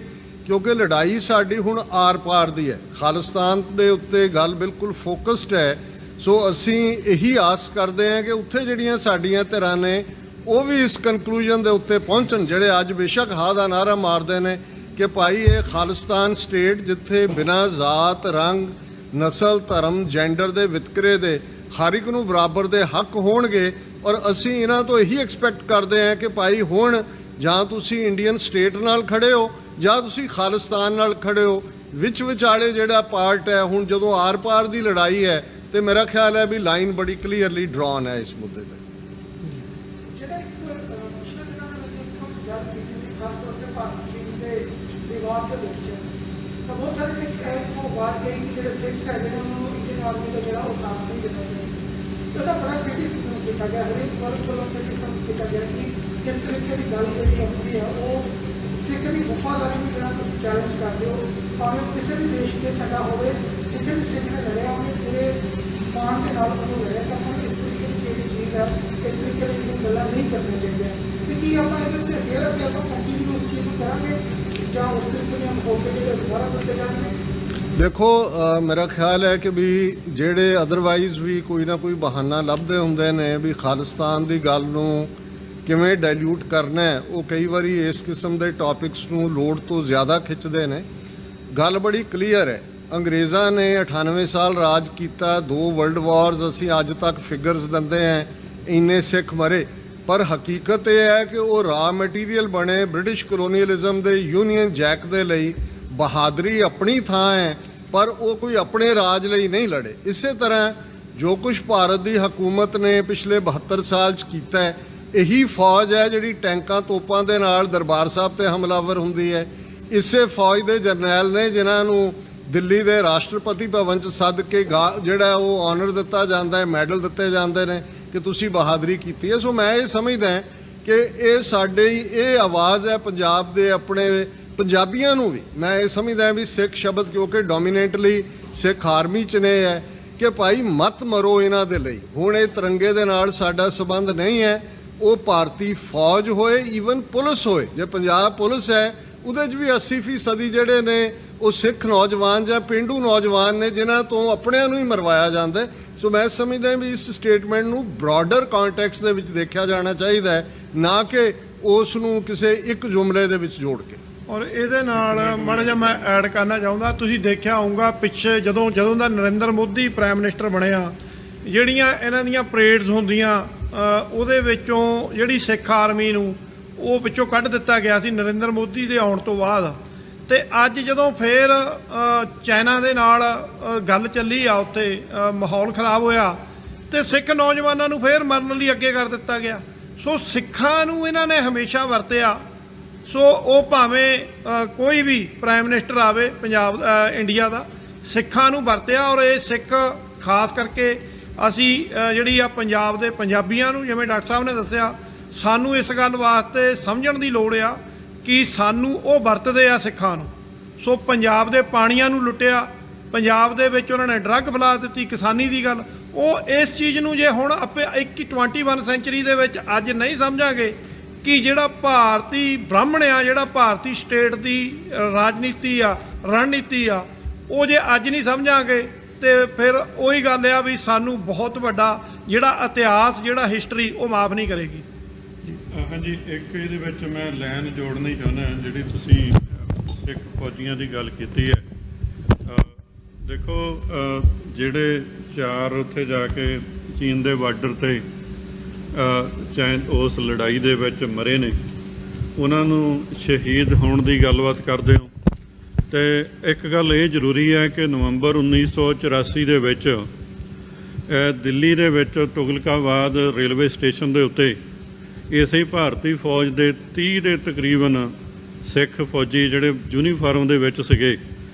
ਕਿਉਂਕਿ ਲੜਾਈ ਸਾਡੀ ਹੁਣ ਆਰ ਪਾਰ ਦੀ ਹੈ, ਖਾਲਿਸਤਾਨ ਦੇ ਉੱਤੇ ਗੱਲ ਬਿਲਕੁਲ ਫੋਕਸਡ ਹੈ। ਸੋ ਅਸੀਂ ਇਹੀ ਆਸ ਕਰਦੇ ਹਾਂ ਕਿ ਉੱਥੇ ਜਿਹੜੀਆਂ ਸਾਡੀਆਂ ਧਿਰਾਂ ਨੇ ਉਹ ਵੀ ਇਸ ਕਨਕਲੂਜਨ ਦੇ ਉੱਤੇ ਪਹੁੰਚਣ, ਜਿਹੜੇ ਅੱਜ ਬੇਸ਼ੱਕ ਹਾਂ ਦਾ ਨਾਰਾ ਮਾਰਦੇ ਨੇ ਕਿ ਭਾਈ ਇਹ ਖਾਲਿਸਤਾਨ ਸਟੇਟ ਜਿੱਥੇ ਬਿਨਾਂ ਜ਼ਾਤ, ਰੰਗ, ਨਸਲ, ਧਰਮ, ਜੈਂਡਰ ਦੇ ਵਿਤਕਰੇ ਦੇ ਹਰ ਇੱਕ ਨੂੰ ਬਰਾਬਰ ਦੇ ਹੱਕ ਹੋਣਗੇ। ਔਰ ਅਸੀਂ ਇਹਨਾਂ ਤੋਂ ਇਹੀ ਐਕਸਪੈਕਟ ਕਰਦੇ ਹਾਂ ਕਿ ਭਾਈ ਹੁਣ ਜਾਂ ਤੁਸੀਂ ਇੰਡੀਅਨ ਸਟੇਟ ਨਾਲ ਖੜੇ ਹੋ ਜਾਂ ਤੁਸੀਂ ਖਾਲਿਸਤਾਨ ਨਾਲ ਖੜੇ ਹੋ। ਵਿਚਾਲੇ ਜਿਹੜਾ ਪਾਰਟ ਹੈ, ਹੁਣ ਜਦੋਂ ਆਰ ਪਾਰ ਦੀ ਲੜਾਈ ਹੈ ਤੇ ਮੇਰਾ ਖਿਆਲ ਹੈ ਵੀ ਲਾਈਨ ਬੜੀ ਕਲੀਅਰਲੀ ਡਰਾਨ ਹੈ ਇਸ ਮੁੱਦੇ ਤੇ। ਬਹੁਤ ਸਾਰੇ ਬਾਤ ਕਰੀ ਕਿ ਜਿਹੜੇ ਸਿੱਖ ਹੈ ਜਿਹਨਾਂ ਨੂੰ ਇੰਡੀਅਨ ਆਰਮੀ ਦਾ ਜਿਹੜਾ ਉਹ ਸਾਥ ਨਹੀਂ ਦਿੰਦਾ ਉਹਦਾ ਬੜਾ ਕ੍ਰਿਟਿਸਿਜ਼ਮ ਕੀਤਾ ਗਿਆ। ਹਰੇਕ ਵਰਗ ਵੱਲੋਂ ਕ੍ਰਿਟਿਸਿਜ਼ਮ ਕੀਤਾ ਗਿਆ ਕਿ ਕਿਸ ਤਰੀਕੇ ਦੀ ਗੱਲ ਜਿਹੜੀ ਆਪਣੀ ਆ ਉਹ ਸਿੱਖ ਦੀ ਵਫਾਦਾਰੀ ਨੂੰ ਜਿਹੜਾ ਤੁਸੀਂ ਚੈਲੰਜ ਕਰਦੇ ਹੋ, ਭਾਵੇਂ ਕਿਸੇ ਵੀ ਦੇਸ਼ ਦੇ ਖੜਾ ਹੋਵੇ, ਜਿੱਥੇ ਵੀ ਸਿੱਖ ਨੇ ਲੜਿਆ ਉਹਨੇ ਪੂਰੇ ਮਾਣ ਦੇ ਨਾਲ ਉਹਨੂੰ ਲੜਿਆ। ਤਾਂ ਆਪਾਂ ਇਸ ਤਰੀਕੇ ਦੀ ਜਿਹੜੀ ਚੀਜ਼ ਹੈ, ਇਸ ਤਰੀਕੇ ਦੀ ਗੱਲਾਂ ਨਹੀਂ ਕਰਨੀਆਂ ਚਾਹੀਦੀਆਂ। ਤੇ ਕੀ ਆਪਾਂ ਇਹਦੇ ਉੱਤੇ ਫੇਰ ਅੱਗੇ ਆਪਾਂ ਕੰਟੀਨਿਊ ਉਸ ਚੀਜ਼ ਨੂੰ ਕਰਾਂਗੇ ਜਾਂ ਉਸ ਤਰੀਕੇ ਦੀਆਂ ਮੌਕੇ ਜਿਹੜੇ ਦੁਬਾਰਾ ਦਿੱਤੇ ਜਾਣਗੇ? ਦੇਖੋ, ਮੇਰਾ ਖਿਆਲ ਹੈ ਕਿ ਵੀ ਜਿਹੜੇ ਅਦਰਵਾਈਜ਼ ਵੀ ਕੋਈ ਨਾ ਕੋਈ ਬਹਾਨਾ ਲੱਭਦੇ ਹੁੰਦੇ ਨੇ ਵੀ ਖਾਲਿਸਤਾਨ ਦੀ ਗੱਲ ਨੂੰ ਕਿਵੇਂ ਡਾਇਲੂਟ ਕਰਨਾ ਹੈ, ਉਹ ਕਈ ਵਾਰੀ ਇਸ ਕਿਸਮ ਦੇ ਟੌਪਿਕਸ ਨੂੰ ਲੋੜ ਤੋਂ ਜ਼ਿਆਦਾ ਖਿੱਚਦੇ ਨੇ। ਗੱਲ ਬੜੀ ਕਲੀਅਰ ਹੈ, ਅੰਗਰੇਜ਼ਾਂ ਨੇ 98 ਸਾਲ ਰਾਜ ਕੀਤਾ, 2 ਵਰਲਡ ਵਾਰਸ, ਅਸੀਂ ਅੱਜ ਤੱਕ ਫਿਗਰਸ ਦਿੰਦੇ ਹਾਂ ਇੰਨੇ ਸਿੱਖ ਮਰੇ, ਪਰ ਹਕੀਕਤ ਇਹ ਹੈ ਕਿ ਉਹ ਰਾ ਮਟੀਰੀਅਲ ਬਣੇ ਬ੍ਰਿਟਿਸ਼ ਕਲੋਨੀਅਲਿਜ਼ਮ ਦੇ ਯੂਨੀਅਨ ਜੈਕ ਦੇ ਲਈ। ਬਹਾਦਰੀ ਆਪਣੀ ਥਾਂ ਹੈ ਪਰ ਉਹ ਕੋਈ ਆਪਣੇ ਰਾਜ ਲਈ ਨਹੀਂ ਲੜੇ। ਇਸੇ ਤਰ੍ਹਾਂ ਜੋ ਕੁਝ ਭਾਰਤ ਦੀ ਹਕੂਮਤ ਨੇ ਪਿਛਲੇ 72 ਸਾਲ 'ਚ ਕੀਤਾ ਹੈ, ਇਹੀ ਫੌਜ ਹੈ ਜਿਹੜੀ ਟੈਂਕਾਂ ਤੋਪਾਂ ਦੇ ਨਾਲ ਦਰਬਾਰ ਸਾਹਿਬ ਤੇ ਹਮਲਾਵਰ ਹੁੰਦੀ ਹੈ। ਇਸੇ ਫੌਜ ਦੇ ਜਰਨੈਲ ਨੇ ਜਿਨ੍ਹਾਂ ਨੂੰ ਦਿੱਲੀ ਦੇ ਰਾਸ਼ਟਰਪਤੀ ਭਵਨ 'ਚ ਸੱਦ ਕੇ ਜਿਹੜਾ ਉਹ ਆਨਰ ਦਿੱਤਾ ਜਾਂਦਾ ਹੈ, ਮੈਡਲ ਦਿੱਤੇ ਜਾਂਦੇ ਨੇ ਕਿ ਤੁਸੀਂ ਬਹਾਦਰੀ ਕੀਤੀ ਹੈ। ਸੋ ਮੈਂ ਇਹ ਸਮਝਦਾ ਕਿ ਇਹ ਸਾਡੇ ਇਹ ਆਵਾਜ਼ ਹੈ ਪੰਜਾਬ ਦੇ ਆਪਣੇ ਪੰਜਾਬੀਆਂ ਨੂੰ ਵੀ। ਮੈਂ ਇਹ ਸਮਝਦਾ ਵੀ ਸਿੱਖ ਸ਼ਬਦ ਕਿਉਂਕਿ ਡੋਮੀਨੇਟਲੀ ਸਿੱਖ ਆਰਮੀ 'ਚ ਨੇ ਹੈ ਕਿ ਭਾਈ ਮਤ ਮਰੋ ਇਹਨਾਂ ਦੇ ਲਈ। ਹੁਣ ਇਹ ਤਿਰੰਗੇ ਦੇ ਨਾਲ ਸਾਡਾ ਸੰਬੰਧ ਨਹੀਂ ਹੈ, ਉਹ ਭਾਰਤੀ ਫੌਜ ਹੋਏ, ਈਵਨ ਪੁਲਿਸ ਹੋਏ। ਜੇ ਪੰਜਾਬ ਪੁਲਿਸ ਹੈ ਉਹਦੇ 'ਚ ਵੀ 80% ਜਿਹੜੇ ਨੇ ਉਹ ਸਿੱਖ ਨੌਜਵਾਨ ਜਾਂ ਪੇਂਡੂ ਨੌਜਵਾਨ ਨੇ ਜਿਨ੍ਹਾਂ ਤੋਂ ਆਪਣਿਆਂ ਨੂੰ ਹੀ ਮਰਵਾਇਆ ਜਾਂਦਾ। ਸੋ ਮੈਂ ਸਮਝਦਾ ਵੀ ਇਸ ਸਟੇਟਮੈਂਟ ਨੂੰ ਬ੍ਰੌਡਰ ਕੰਟੈਕਸਟ ਦੇ ਵਿੱਚ ਦੇਖਿਆ ਜਾਣਾ ਚਾਹੀਦਾ ਹੈ, ਨਾ ਕਿ ਉਸ ਨੂੰ ਕਿਸੇ ਇੱਕ ਜੁਮਲੇ ਦੇ ਵਿੱਚ ਜੋੜ ਕੇ। ਔਰ ਇਹਦੇ ਨਾਲ ਮਾੜਾ ਜਿਹਾ ਮੈਂ ਐਡ ਕਰਨਾ ਚਾਹੁੰਦਾ, ਤੁਸੀਂ ਦੇਖਿਆ ਹੋਊਗਾ ਪਿੱਛੇ ਜਦੋਂ ਦਾ ਨਰਿੰਦਰ ਮੋਦੀ ਪ੍ਰਾਈਮ ਮਿਨਿਸਟਰ ਬਣਿਆ, ਜਿਹੜੀਆਂ ਇਹਨਾਂ ਦੀਆਂ ਪਰੇਡਸ ਹੁੰਦੀਆਂ ਉਹਦੇ ਵਿੱਚੋਂ ਜਿਹੜੀ ਸਿੱਖ ਆਰਮੀ ਨੂੰ ਉਹ ਵਿੱਚੋਂ ਕੱਢ ਦਿੱਤਾ ਗਿਆ ਸੀ ਨਰਿੰਦਰ ਮੋਦੀ ਦੇ ਆਉਣ ਤੋਂ ਬਾਅਦ। ਤੇ ਅੱਜ ਜਦੋਂ ਫੇਰ ਚਾਈਨਾ ਦੇ ਨਾਲ ਗੱਲ ਚੱਲੀ ਆ, ਉੱਥੇ ਮਾਹੌਲ ਖਰਾਬ ਹੋਇਆ ਤੇ ਸਿੱਖ ਨੌਜਵਾਨਾਂ ਨੂੰ ਫੇਰ ਮਰਨ ਲਈ ਅੱਗੇ ਕਰ ਦਿੱਤਾ ਗਿਆ। ਸੋ ਸਿੱਖਾਂ ਨੂੰ ਇਹਨਾਂ ਨੇ ਹਮੇਸ਼ਾ ਵਰਤਿਆ। ਸੋ ਉਹ ਭਾਵੇਂ ਕੋਈ ਵੀ ਪ੍ਰਾਈਮ ਮਿਨਿਸਟਰ ਆਵੇ ਪੰਜਾਬ ਇੰਡੀਆ ਦਾ, ਸਿੱਖਾਂ ਨੂੰ ਵਰਤਿਆ। ਔਰ ਇਹ ਸਿੱਖ ਖਾਸ ਕਰਕੇ ਅਸੀਂ ਜਿਹੜੀ ਆ ਪੰਜਾਬ ਦੇ ਪੰਜਾਬੀਆਂ ਨੂੰ, ਜਿਵੇਂ ਡਾਕਟਰ ਸਾਹਿਬ ਨੇ ਦੱਸਿਆ, ਸਾਨੂੰ ਇਸ ਗੱਲ ਵਾਸਤੇ ਸਮਝਣ ਦੀ ਲੋੜ ਆ ਕਿ ਸਾਨੂੰ ਉਹ ਵਰਤਦੇ ਆ ਸਿੱਖਾਂ ਨੂੰ। ਸੋ ਪੰਜਾਬ ਦੇ ਪਾਣੀਆਂ ਨੂੰ ਲੁੱਟਿਆ, ਪੰਜਾਬ ਦੇ ਵਿੱਚ ਉਹਨਾਂ ਨੇ ਡਰੱਗ ਫੈਲਾ ਦਿੱਤੀ, ਕਿਸਾਨੀ ਦੀ ਗੱਲ। ਉਹ ਇਸ ਚੀਜ਼ ਨੂੰ ਜੇ ਹੁਣ ਆਪੇ 21 ਸੈਂਚਰੀ ਦੇ ਵਿੱਚ ਅੱਜ ਨਹੀਂ ਸਮਝਾਂਗੇ ਕਿ ਜਿਹੜਾ ਭਾਰਤੀ ਬ੍ਰਾਹਮਣ ਆ, ਜਿਹੜਾ ਭਾਰਤੀ ਸਟੇਟ ਦੀ ਰਾਜਨੀਤੀ ਆ, ਰਣਨੀਤੀ ਆ, ਉਹ ਜੇ ਅੱਜ ਨਹੀਂ ਸਮਝਾਂਗੇ ਤੇ ਫਿਰ ਉਹੀ ਗੱਲ ਆ ਵੀ ਸਾਨੂੰ ਬਹੁਤ ਵੱਡਾ ਜਿਹੜਾ ਇਤਿਹਾਸ, ਜਿਹੜਾ ਹਿਸਟਰੀ, ਉਹ ਮਾਫ ਨਹੀਂ ਕਰੇਗੀ। ਹਾਂਜੀ, ਇੱਕ ਇਹਦੇ ਵਿੱਚ ਮੈਂ ਲਾਈਨ ਜੋੜਨੀ ਚਾਹੁੰਦਾ, ਜਿਹੜੀ ਤੁਸੀਂ ਸਿੱਖ ਫੌਜੀਆਂ ਦੀ ਗੱਲ ਕੀਤੀ ਹੈ। ਦੇਖੋ, ਜਿਹੜੇ 4 ਉੱਥੇ ਜਾ ਕੇ ਚੀਨ ਦੇ ਬਾਰਡਰ ਤੇ ਉਸ ਲੜਾਈ ਦੇ ਵਿੱਚ ਮਰੇ ਨੇ, ਉਹਨਾਂ ਨੂੰ ਸ਼ਹੀਦ ਹੋਣ ਦੀ ਗੱਲਬਾਤ ਕਰਦੇ ਹੋ, ਤੇ ਇੱਕ ਗੱਲ ਇਹ ਜ਼ਰੂਰੀ ਹੈ ਕਿ ਨਵੰਬਰ 1984 ਦੇ ਵਿੱਚ ਦਿੱਲੀ ਦੇ ਵਿੱਚ ਤੁਗਲਕਾਬਾਦ ਰੇਲਵੇ ਸਟੇਸ਼ਨ ਦੇ ਉੱਤੇ ਇਸੇ ਭਾਰਤੀ ਫੌਜ ਦੇ 30 ਦੇ ਤਕਰੀਬਨ ਸਿੱਖ ਫੌਜੀ ਜਿਹੜੇ ਯੂਨੀਫਾਰਮ ਦੇ ਵਿੱਚ ਸੀਗੇ,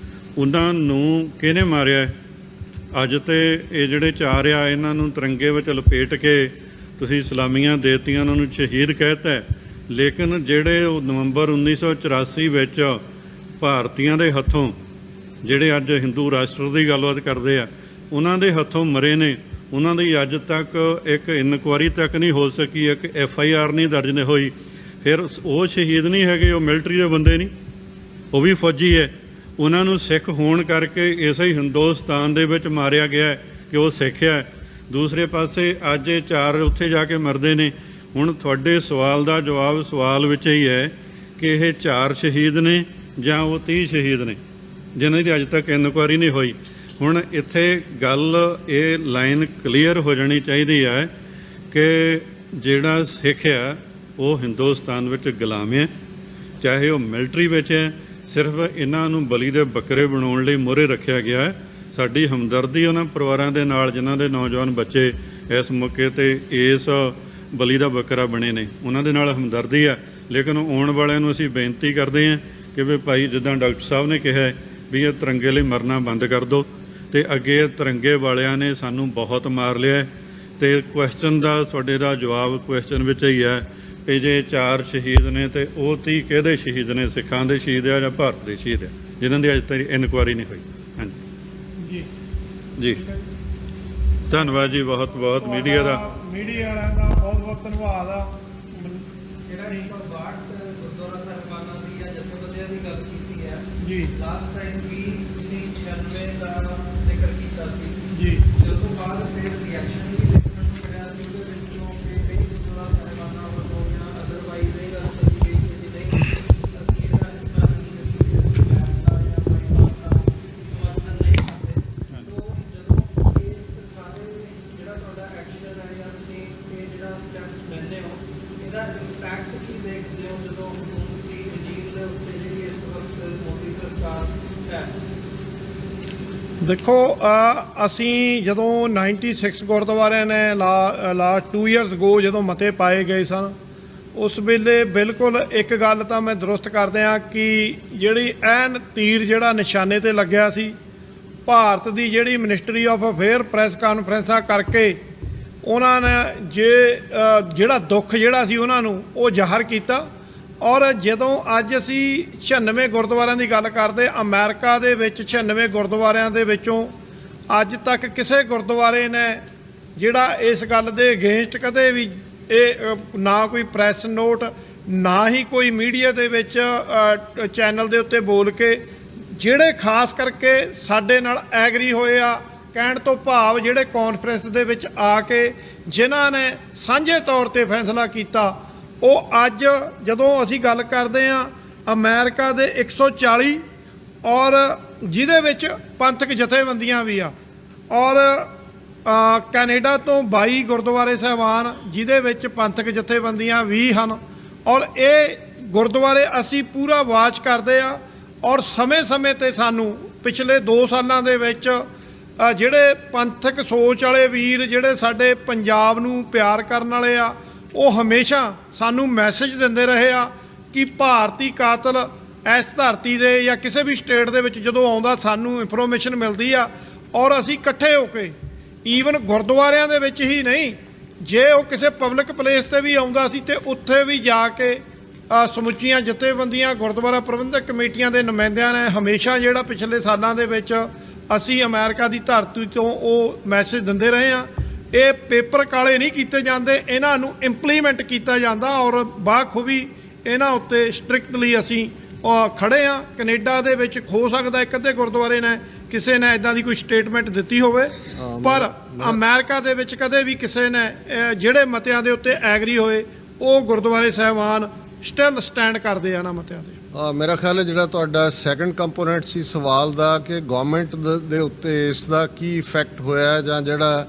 ਉਹਨਾਂ ਨੂੰ ਕਿਹਨੇ ਮਾਰਿਆ? ਅੱਜ ਤੇ ਇਹ ਜਿਹੜੇ 4 ਆ, ਇਹਨਾਂ ਨੂੰ ਤਿਰੰਗੇ ਵਿੱਚ ਲਪੇਟ ਕੇ ਤੁਸੀਂ ਸਲਾਮੀਆਂ ਦੇਤੀਆਂ, ਉਹਨਾਂ ਨੂੰ ਸ਼ਹੀਦ ਕਹਿਤਾ, ਲੇਕਿਨ ਜਿਹੜੇ ਉਹ ਨਵੰਬਰ 1984 ਵਿੱਚ ਭਾਰਤੀਆਂ ਦੇ ਹੱਥੋਂ, ਜਿਹੜੇ ਅੱਜ ਹਿੰਦੂ ਰਾਸ਼ਟਰ ਦੀ ਗੱਲਬਾਤ ਕਰਦੇ ਆ, ਉਹਨਾਂ ਦੇ ਹੱਥੋਂ ਮਰੇ ਨੇ, ਉਹਨਾਂ ਦੀ ਅੱਜ ਤੱਕ ਇੱਕ ਇਨਕੁਆਰੀ ਤੱਕ ਨਹੀਂ ਹੋ ਸਕੀ, ਇੱਕ FIR ਨਹੀਂ ਦਰਜ ਨਹੀਂ ਹੋਈ। ਫਿਰ ਉਹ ਸ਼ਹੀਦ ਨਹੀਂ ਹੈਗੇ, ਉਹ ਮਿਲਟਰੀ ਦੇ ਬੰਦੇ ਨਹੀਂ, ਉਹ ਵੀ ਫੌਜੀ ਹੈ। ਉਹਨਾਂ ਨੂੰ ਸਿੱਖ ਹੋਣ ਕਰਕੇ ਇਸੇ ਹੀ ਹਿੰਦੁਸਤਾਨ ਦੇ ਵਿੱਚ ਮਾਰਿਆ ਗਿਆ ਕਿ ਉਹ ਸਿੱਖ ਹੈ। ਦੂਸਰੇ ਪਾਸੇ ਅੱਜ ਇਹ 4 ਉੱਥੇ ਜਾ ਕੇ ਮਰਦੇ ਨੇ। ਹੁਣ ਤੁਹਾਡੇ ਸਵਾਲ ਦਾ ਜਵਾਬ ਸਵਾਲ ਵਿੱਚ ਹੀ ਹੈ ਕਿ ਇਹ 4 ਸ਼ਹੀਦ ਨੇ ਜਾਂ ਉਹ 30 ਸ਼ਹੀਦ ਨੇ ਜਿਨ੍ਹਾਂ ਦੀ ਅੱਜ ਤੱਕ ਇਨਕੁਆਰੀ ਨਹੀਂ ਹੋਈ। ਹੁਣ ਇੱਥੇ ਗੱਲ ਇਹ ਲਾਈਨ ਕਲੀਅਰ ਹੋ ਜਾਣੀ ਚਾਹੀਦੀ ਹੈ ਕਿ ਜਿਹੜਾ ਸਿੱਖ ਆ ਉਹ ਹਿੰਦੁਸਤਾਨ ਵਿੱਚ ਗੁਲਾਮ ਹੈ, ਚਾਹੇ ਉਹ ਮਿਲਟਰੀ ਵਿੱਚ ਹੈ। ਸਿਰਫ ਇਹਨਾਂ ਨੂੰ ਬਲੀ ਦੇ ਬੱਕਰੇ ਬਣਾਉਣ ਲਈ ਮੋਹਰੇ ਰੱਖਿਆ ਗਿਆ ਹੈ। ਸਾਡੀ ਹਮਦਰਦੀ ਉਹਨਾਂ ਪਰਿਵਾਰਾਂ ਦੇ ਨਾਲ ਜਿਨ੍ਹਾਂ ਦੇ ਨੌਜਵਾਨ ਬੱਚੇ ਇਸ ਮੌਕੇ 'ਤੇ ਇਸ ਬਲੀ ਦਾ ਬੱਕਰਾ ਬਣੇ ਨੇ, ਉਹਨਾਂ ਦੇ ਨਾਲ ਹਮਦਰਦੀ ਆ। ਲੇਕਿਨ ਆਉਣ ਵਾਲਿਆਂ ਨੂੰ ਅਸੀਂ ਬੇਨਤੀ ਕਰਦੇ ਹਾਂ ਕਿ ਵੀ ਭਾਈ, ਜਿੱਦਾਂ ਡਾਕਟਰ ਸਾਹਿਬ ਨੇ ਕਿਹਾ ਵੀ ਇਹ ਤਿਰੰਗੇ ਲਈ ਮਰਨਾ ਬੰਦ ਕਰ ਦਿਓ, ਤੇ ਅੱਗੇ ਤਿਰੰਗੇ ਵਾਲਿਆਂ ਨੇ ਸਾਨੂੰ ਬਹੁਤ ਮਾਰ ਲਿਆ। ਤੇ ਕੁਐਸਚਨ ਦਾ ਤੁਹਾਡੇ ਦਾ ਜਵਾਬ ਕੁਐਸਚਨ ਵਿੱਚ ਹੀ ਹੈ ਕਿ ਜੇ 4 ਸ਼ਹੀਦ ਨੇ ਤੇ ਉਹ 30 ਕਿਹਦੇ ਸ਼ਹੀਦ ਨੇ? ਸਿੱਖਾਂ ਦੇ ਸ਼ਹੀਦ ਆ ਜਾਂ ਭਾਰਤ ਦੇ ਸ਼ਹੀਦ ਆ, ਜਿਨ੍ਹਾਂ ਦੀ ਅਜੇ ਤੱਕ ਇਨਕੁਆਰੀ ਨਹੀਂ ਹੋਈ। ਹਾਂਜੀ ਜੀ, ਧੰਨਵਾਦ ਜੀ, ਬਹੁਤ ਬਹੁਤ ਮੀਡੀਆ ਵਾਲਿਆਂ ਦਾ ਬਹੁਤ ਬਹੁਤ ਧੰਨਵਾਦ ਆ। ਜਿਹੜਾ 162 ਗੁਰਦੁਆਰਾ ਸਾਹਿਬਾਨਾਂ ਦੀ ਜਾਂ ਜਥੇਬੰਦੀਆਂ ਦੀ ਗੱਲ ਕੀਤੀ ਹੈ ਜੀ, ਲਾਸਟ ਟਾਈਮ ਵੀ ਤੁਸੀਂ 96 ਦਾ ਜ਼ਿਕਰ ਕੀਤਾ ਸੀ ਜੀ, ਜਦੋਂ ਬਾਅਦ ਫਿਰ ਰਿਐਕਸ਼ਨ ਵੀ ਦੇਖਣ ਨੂੰ ਮਿਲਿਆ ਸੀ ਉਹਦੇ ਵਿੱਚੋਂ ਕਿ ਕਈ ਗੁਰਦੁਆਰਾ ਸਾਹਿਬਾਨਾਂ ਵੱਲੋਂ ਜਾਂ ਅਦਰਵਾਈਜ਼ ਇਹ ਗੱਲ ਕਹੀ ਗਈ ਕਿ ਨਹੀਂ, ਅਸੀਂ ਇਹਦਾ ਇਸਲਾਮ ਨਹੀਂ, ਅਸੀਂ ਦਾ ਜਾਂ ਬਾਈਬਾਲ ਦਾ ਸਮਰਥਨ ਨਹੀਂ ਕਰਦੇ। ਸੋ ਜਦੋਂ ਇਸ ਸਾਰੇ ਜਿਹੜਾ ਤੁਹਾਡਾ ਐਕਸ਼ਨ ਹੈ ਜਾਂ ਤੁਸੀਂ ਇਹ ਜਿਹੜਾ ਸਟੈਪ ਲੈਂਦੇ ਹੋ, ਇਹਦਾ ਇੰਪੈਕਟ ਕੀ ਦੇਖਦੇ ਹੋ ਜਦੋਂ ਤੁਸੀਂ ਰਜੀਮ ਦੇ ਉੱਤੇ ਜਿਹੜੀ ਇਸ ਵਕਤ ਮੋਦੀ ਸਰਕਾਰ ਹੈ? ਦੇਖੋ, ਅਸੀਂ ਜਦੋਂ 96 ਗੁਰਦੁਆਰਿਆਂ ਨੇ ਲਾਸਟ 2 ਇਅਰਸ ਅਗੋ ਜਦੋਂ ਮਤੇ ਪਾਏ ਗਏ ਸਨ, ਉਸ ਵੇਲੇ ਬਿਲਕੁਲ ਇੱਕ ਗੱਲ ਤਾਂ ਮੈਂ ਦਰੁਸਤ ਕਰਦੇ ਹਾਂ ਕਿ ਜਿਹੜੀ ਐਨ ਤੀਰ ਜਿਹੜਾ ਨਿਸ਼ਾਨੇ ਤੇ ਲੱਗਿਆ ਸੀ, ਭਾਰਤ ਦੀ ਜਿਹੜੀ ਮਿਨਿਸਟਰੀ ਆਫ ਅਫੇਅਰ ਪ੍ਰੈਸ ਕਾਨਫਰੰਸਾਂ ਕਰਕੇ ਉਹਨਾਂ ਨੇ ਜਿਹੜਾ ਦੁੱਖ ਜਿਹੜਾ ਸੀ ਉਹਨਾਂ ਨੂੰ ਉਹ ਜ਼ਾਹਰ ਕੀਤਾ। ਔਰ ਜਦੋਂ ਅੱਜ ਅਸੀਂ 96 ਗੁਰਦੁਆਰਿਆਂ ਦੀ ਗੱਲ ਕਰਦੇ, ਅਮਰੀਕਾ ਦੇ ਵਿੱਚ 96 ਗੁਰਦੁਆਰਿਆਂ ਦੇ ਵਿੱਚੋਂ ਅੱਜ ਤੱਕ ਕਿਸੇ ਗੁਰਦੁਆਰੇ ਨੇ ਜਿਹੜਾ ਇਸ ਗੱਲ ਦੇ ਅਗੇਂਸਟ ਕਦੇ ਵੀ ਇਹ ਨਾ ਕੋਈ ਪ੍ਰੈਸ ਨੋਟ, ਨਾ ਹੀ ਕੋਈ ਮੀਡੀਆ ਦੇ ਵਿੱਚ ਚੈਨਲ ਦੇ ਉੱਤੇ ਬੋਲ ਕੇ, ਜਿਹੜੇ ਖਾਸ ਕਰਕੇ ਸਾਡੇ ਨਾਲ ਐਗਰੀ ਹੋਏ ਆ, ਕਹਿਣ ਤੋਂ ਭਾਵ ਜਿਹੜੇ ਕਾਨਫਰੰਸ ਦੇ ਵਿੱਚ ਆ ਕੇ ਜਿਨ੍ਹਾਂ ਨੇ ਸਾਂਝੇ ਤੌਰ ਤੇ ਫੈਸਲਾ ਕੀਤਾ, ਉਹ ਅੱਜ ਜਦੋਂ ਅਸੀਂ ਗੱਲ ਕਰਦੇ ਹਾਂ ਅਮਰੀਕਾ ਦੇ 140 ਔਰ ਜਿਹਦੇ ਵਿੱਚ ਪੰਥਕ ਜਥੇਬੰਦੀਆਂ ਵੀ ਆ, ਔਰ ਕੈਨੇਡਾ ਤੋਂ 22 ਗੁਰਦੁਆਰੇ ਸਾਹਿਬਾਨ ਜਿਹਦੇ ਵਿੱਚ ਪੰਥਕ ਜਥੇਬੰਦੀਆਂ ਵੀ ਹਨ। ਔਰ ਇਹ ਗੁਰਦੁਆਰੇ ਅਸੀਂ ਪੂਰਾ ਵਾਚ ਕਰਦੇ ਆ। ਔਰ ਸਮੇਂ-ਸਮੇਂ ਤੇ ਸਾਨੂੰ ਪਿਛਲੇ 2 ਸਾਲਾਂ ਦੇ ਵਿੱਚ ਜਿਹੜੇ ਪੰਥਕ ਸੋਚ ਵਾਲੇ ਵੀਰ, ਜਿਹੜੇ ਸਾਡੇ ਪੰਜਾਬ ਨੂੰ ਪਿਆਰ ਕਰਨ ਵਾਲੇ ਆ, ਉਹ ਹਮੇਸ਼ਾ ਸਾਨੂੰ ਮੈਸੇਜ ਦਿੰਦੇ ਰਹੇ ਆ ਕਿ ਭਾਰਤੀ ਕਾਤਲ ਇਸ ਧਰਤੀ ਦੇ ਜਾਂ ਕਿਸੇ ਵੀ ਸਟੇਟ ਦੇ ਵਿੱਚ ਜਦੋਂ ਆਉਂਦਾ ਸਾਨੂੰ ਇਨਫੋਰਮੇਸ਼ਨ ਮਿਲਦੀ ਆ। ਔਰ ਅਸੀਂ ਇਕੱਠੇ ਹੋ ਕੇ ਈਵਨ ਗੁਰਦੁਆਰਿਆਂ ਦੇ ਵਿੱਚ ਹੀ ਨਹੀਂ, ਜੇ ਉਹ ਕਿਸੇ ਪਬਲਿਕ ਪਲੇਸ ਤੇ ਵੀ ਆਉਂਦਾ ਸੀ ਤੇ ਉੱਥੇ ਵੀ ਜਾ ਕੇ ਸਮੁੱਚੀਆਂ ਜਥੇਬੰਦੀਆਂ, ਗੁਰਦੁਆਰਾ ਪ੍ਰਬੰਧਕ ਕਮੇਟੀਆਂ ਦੇ ਨੁਮਾਇੰਦਿਆਂ ਨੇ ਹਮੇਸ਼ਾ ਜਿਹੜਾ ਪਿਛਲੇ ਸਾਲਾਂ ਦੇ ਵਿੱਚ ਅਸੀਂ ਅਮਰੀਕਾ ਦੀ ਧਰਤੀ ਤੋਂ ਉਹ ਮੈਸੇਜ ਦਿੰਦੇ ਰਹੇ ਹਾਂ। ਇਹ ਪੇਪਰ ਕਾਲੇ ਨਹੀਂ ਕੀਤੇ ਜਾਂਦੇ, ਇਹਨਾਂ ਨੂੰ ਇੰਪਲੀਮੈਂਟ ਕੀਤਾ ਜਾਂਦਾ ਔਰ ਬਾਖੂਬੀ ਇਹਨਾਂ ਉੱਤੇ ਸਟ੍ਰਿਕਟਲੀ ਅਸੀਂ ਖੜੇ ਹਾਂ। ਕੈਨੇਡਾ ਦੇ ਵਿੱਚ ਹੋ ਸਕਦਾ ਇੱਕ ਅੱਧੇ ਗੁਰਦੁਆਰੇ ਨੇ ਕਿਸੇ ਨੇ ਇਦਾਂ ਦੀ ਕੋਈ ਸਟੇਟਮੈਂਟ ਦਿੱਤੀ ਹੋਵੇ, ਪਰ ਅਮਰੀਕਾ ਦੇ ਵਿੱਚ ਕਦੇ ਵੀ ਕਿਸੇ ਨੇ ਜਿਹੜੇ ਮਤਿਆਂ ਦੇ ਉੱਤੇ ਐਗਰੀ ਹੋਏ ਉਹ ਗੁਰਦੁਆਰੇ ਸਾਹਿਬਾਨ ਸਟਿਲ ਸਟੈਂਡ ਕਰਦੇ ਆ ਨਾ ਮਤਿਆਂ ਦੇ। ਮੇਰਾ ਖਿਆਲ ਹੈ ਜਿਹੜਾ ਤੁਹਾਡਾ ਸੈਕੰਡ ਕੰਪੋਨੈਂਟ ਸੀ ਸਵਾਲ ਦਾ ਕਿ ਗਵਰਨਮੈਂਟ ਦੇ ਉੱਤੇ ਇਸ ਦਾ ਕੀ ਇਫੈਕਟ ਹੋਇਆ ਜਾਂ ਜਿਹੜਾ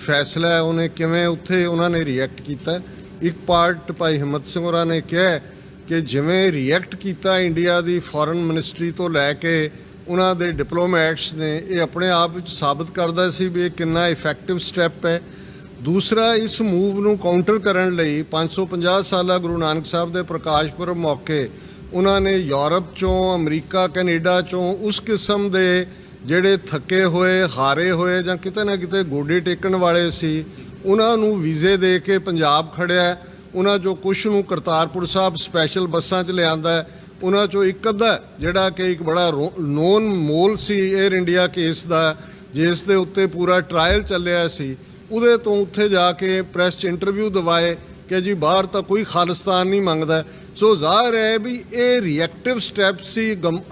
ਫੈਸਲਾ ਹੈ ਉਹਨੇ ਕਿਵੇਂ ਉੱਥੇ ਉਹਨਾਂ ਨੇ ਰਿਐਕਟ ਕੀਤਾ। ਇੱਕ ਪਾਰਟ ਭਾਈ ਹਿੰਮਤ ਸਿੰਘ ਹੋਰਾਂ ਨੇ ਕਿਹਾ ਕਿ ਜਿਵੇਂ ਰਿਐਕਟ ਕੀਤਾ ਇੰਡੀਆ ਦੀ ਫੋਰਨ ਮਿਨਿਸਟਰੀ ਤੋਂ ਲੈ ਕੇ ਉਹਨਾਂ ਦੇ ਡਿਪਲੋਮੈਟਸ ਨੇ, ਇਹ ਆਪਣੇ ਆਪ ਵਿੱਚ ਸਾਬਤ ਕਰਦਾ ਸੀ ਵੀ ਇਹ ਕਿੰਨਾ ਇਫੈਕਟਿਵ ਸਟੈਪ ਹੈ। ਦੂਸਰਾ, ਇਸ ਮੂਵ ਨੂੰ ਕਾਊਂਟਰ ਕਰਨ ਲਈ 550 ਸਾਲਾ ਗੁਰੂ ਨਾਨਕ ਸਾਹਿਬ ਦੇ ਪ੍ਰਕਾਸ਼ ਪੁਰਬ ਮੌਕੇ ਉਹਨਾਂ ਨੇ ਯੂਰਪ ਚੋਂ, ਅਮਰੀਕਾ, ਕੈਨੇਡਾ ਚੋਂ ਉਸ ਕਿਸਮ ਦੇ ਜਿਹੜੇ ਥੱਕੇ ਹੋਏ, ਹਾਰੇ ਹੋਏ ਜਾਂ ਕਿਤੇ ਨਾ ਕਿਤੇ ਗੋਡੇ ਟੇਕਣ ਵਾਲੇ ਸੀ, ਉਹਨਾਂ ਨੂੰ ਵੀਜ਼ੇ ਦੇ ਕੇ ਪੰਜਾਬ ਖੜਿਆ। ਉਹਨਾਂ ਚੋਂ ਕੁਛ ਨੂੰ ਕਰਤਾਰਪੁਰ ਸਾਹਿਬ ਸਪੈਸ਼ਲ ਬੱਸਾਂ 'ਚ ਲਿਆਂਦਾ। ਉਹਨਾਂ ਚੋਂ ਇੱਕ ਅੱਧਾ ਜਿਹੜਾ ਕਿ ਇੱਕ ਬੜਾ ਨੋਨ ਮੋਲ ਸੀ ਏਅਰ ਇੰਡੀਆ ਕੇਸ ਦਾ, ਜਿਸ ਦੇ ਉੱਤੇ ਪੂਰਾ ਟਰਾਇਲ ਚੱਲਿਆ ਸੀ, ਉਹਦੇ ਤੋਂ ਉੱਥੇ ਜਾ ਕੇ ਪ੍ਰੈਸ 'ਚ ਇੰਟਰਵਿਊ ਦਿਵਾਏ ਕਿ ਜੀ ਬਾਹਰ ਤਾਂ ਕੋਈ ਖਾਲਿਸਤਾਨ ਨਹੀਂ ਮੰਗਦਾ। ਸੋ ਜ਼ਾਹਿਰ ਹੈ ਵੀ ਇਹ ਰਿਐਕਟਿਵ ਸਟੈਪ ਸੀ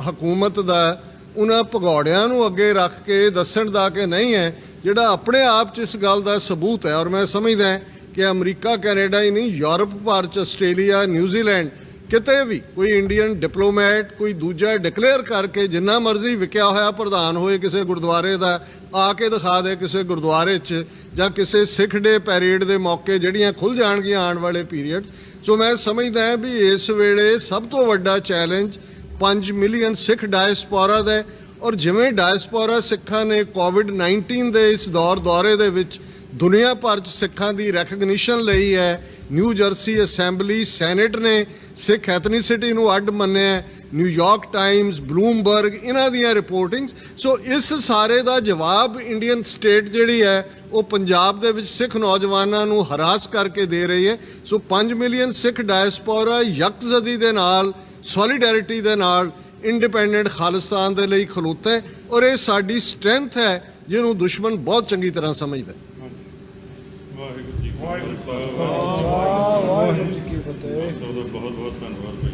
ਹਕੂਮਤ ਦਾ, ਉਹਨਾਂ ਭਗੌੜਿਆਂ ਨੂੰ ਅੱਗੇ ਰੱਖ ਕੇ ਦੱਸਣ ਦਾ ਕਿ ਨਹੀਂ ਹੈ, ਜਿਹੜਾ ਆਪਣੇ ਆਪ 'ਚ ਇਸ ਗੱਲ ਦਾ ਸਬੂਤ ਹੈ। ਔਰ ਮੈਂ ਸਮਝਦਾ ਕਿ ਅਮਰੀਕਾ, ਕੈਨੇਡਾ ਹੀ ਨਹੀਂ, ਯੂਰਪ ਭਰ 'ਚ, ਆਸਟ੍ਰੇਲੀਆ, ਨਿਊਜ਼ੀਲੈਂਡ, ਕਿਤੇ ਵੀ ਕੋਈ ਇੰਡੀਅਨ ਡਿਪਲੋਮੈਟ ਕੋਈ ਦੂਜਾ ਡਿਕਲੇਅਰ ਕਰਕੇ ਜਿੰਨਾ ਮਰਜ਼ੀ ਵਿਕਿਆ ਹੋਇਆ ਪ੍ਰਧਾਨ ਹੋਏ ਕਿਸੇ ਗੁਰਦੁਆਰੇ ਦਾ, ਆ ਕੇ ਦਿਖਾ ਦੇ ਕਿਸੇ ਗੁਰਦੁਆਰੇ 'ਚ ਜਾਂ ਕਿਸੇ ਸਿੱਖ ਡੇ ਪੈਰੇਡ ਦੇ ਮੌਕੇ ਜਿਹੜੀਆਂ ਖੁੱਲ੍ਹ ਜਾਣਗੀਆਂ ਆਉਣ ਵਾਲੇ ਪੀਰੀਅਡ। ਸੋ ਮੈਂ ਸਮਝਦਾ ਹਾਂ ਵੀ ਇਸ ਵੇਲੇ ਸਭ ਤੋਂ ਵੱਡਾ ਚੈਲੰਜ 5 ਮਿਲੀਅਨ ਸਿੱਖ ਡਾਇਸਪੋਰਾ ਦਾ ਹੈ। ਔਰ ਜਿਵੇਂ ਡਾਇਸਪੋਰਾ ਸਿੱਖਾਂ ਨੇ ਕੋਵਿਡ-19 ਦੇ ਇਸ ਦੌਰੇ ਦੇ ਵਿੱਚ ਦੁਨੀਆ ਭਰ 'ਚ ਸਿੱਖਾਂ ਦੀ ਰੈਕਗਨੀਸ਼ਨ ਲਈ ਹੈ, ਨਿਊ ਜਰਸੀ ਅਸੈਂਬਲੀ, ਸੈਨੇਟ ਨੇ ਸਿੱਖ ਐਥਨੀਸਿਟੀ ਨੂੰ ਅੱਡ ਮੰਨਿਆ, ਨਿਊਯਾਰਕ ਟਾਈਮਜ਼, ਬਲੂਮਬਰਗ, ਇਹਨਾਂ ਦੀਆਂ ਰਿਪੋਰਟਿੰਗਸ। ਸੋ ਇਸ ਸਾਰੇ ਦਾ ਜਵਾਬ ਇੰਡੀਅਨ ਸਟੇਟ ਜਿਹੜੀ ਹੈ ਉਹ ਪੰਜਾਬ ਦੇ ਵਿੱਚ ਸਿੱਖ ਨੌਜਵਾਨਾਂ ਨੂੰ ਹਰਾਸ ਕਰਕੇ ਦੇ ਰਹੀ ਹੈ। ਸੋ 5 ਮਿਲੀਅਨ ਸਿੱਖ ਡਾਇਸਪੋਰਾ ਯਕਜ਼ਦੀ ਦੇ ਨਾਲ, ਸੋਲੀਡੈਰਿਟੀ ਦੇ ਨਾਲ ਇੰਡੀਪੈਂਡੈਂਟ ਖਾਲਿਸਤਾਨ ਦੇ ਲਈ ਖਲੋਤਾ ਹੈ ਔਰ ਇਹ ਸਾਡੀ ਸਟਰੈਂਥ ਹੈ ਜਿਹਨੂੰ ਦੁਸ਼ਮਣ ਬਹੁਤ ਚੰਗੀ ਤਰ੍ਹਾਂ ਸਮਝਦਾ ਹੈ। ਵਾਹਿਗੁਰੂ ਜੀ ਕਾ ਖਾਲਸਾ, ਵਾਹਿਗੁਰੂ ਜੀ ਕੀ ਫਤਿਹ। ਬਹੁਤ ਬਹੁਤ ਧੰਨਵਾਦ ਭਾਈ।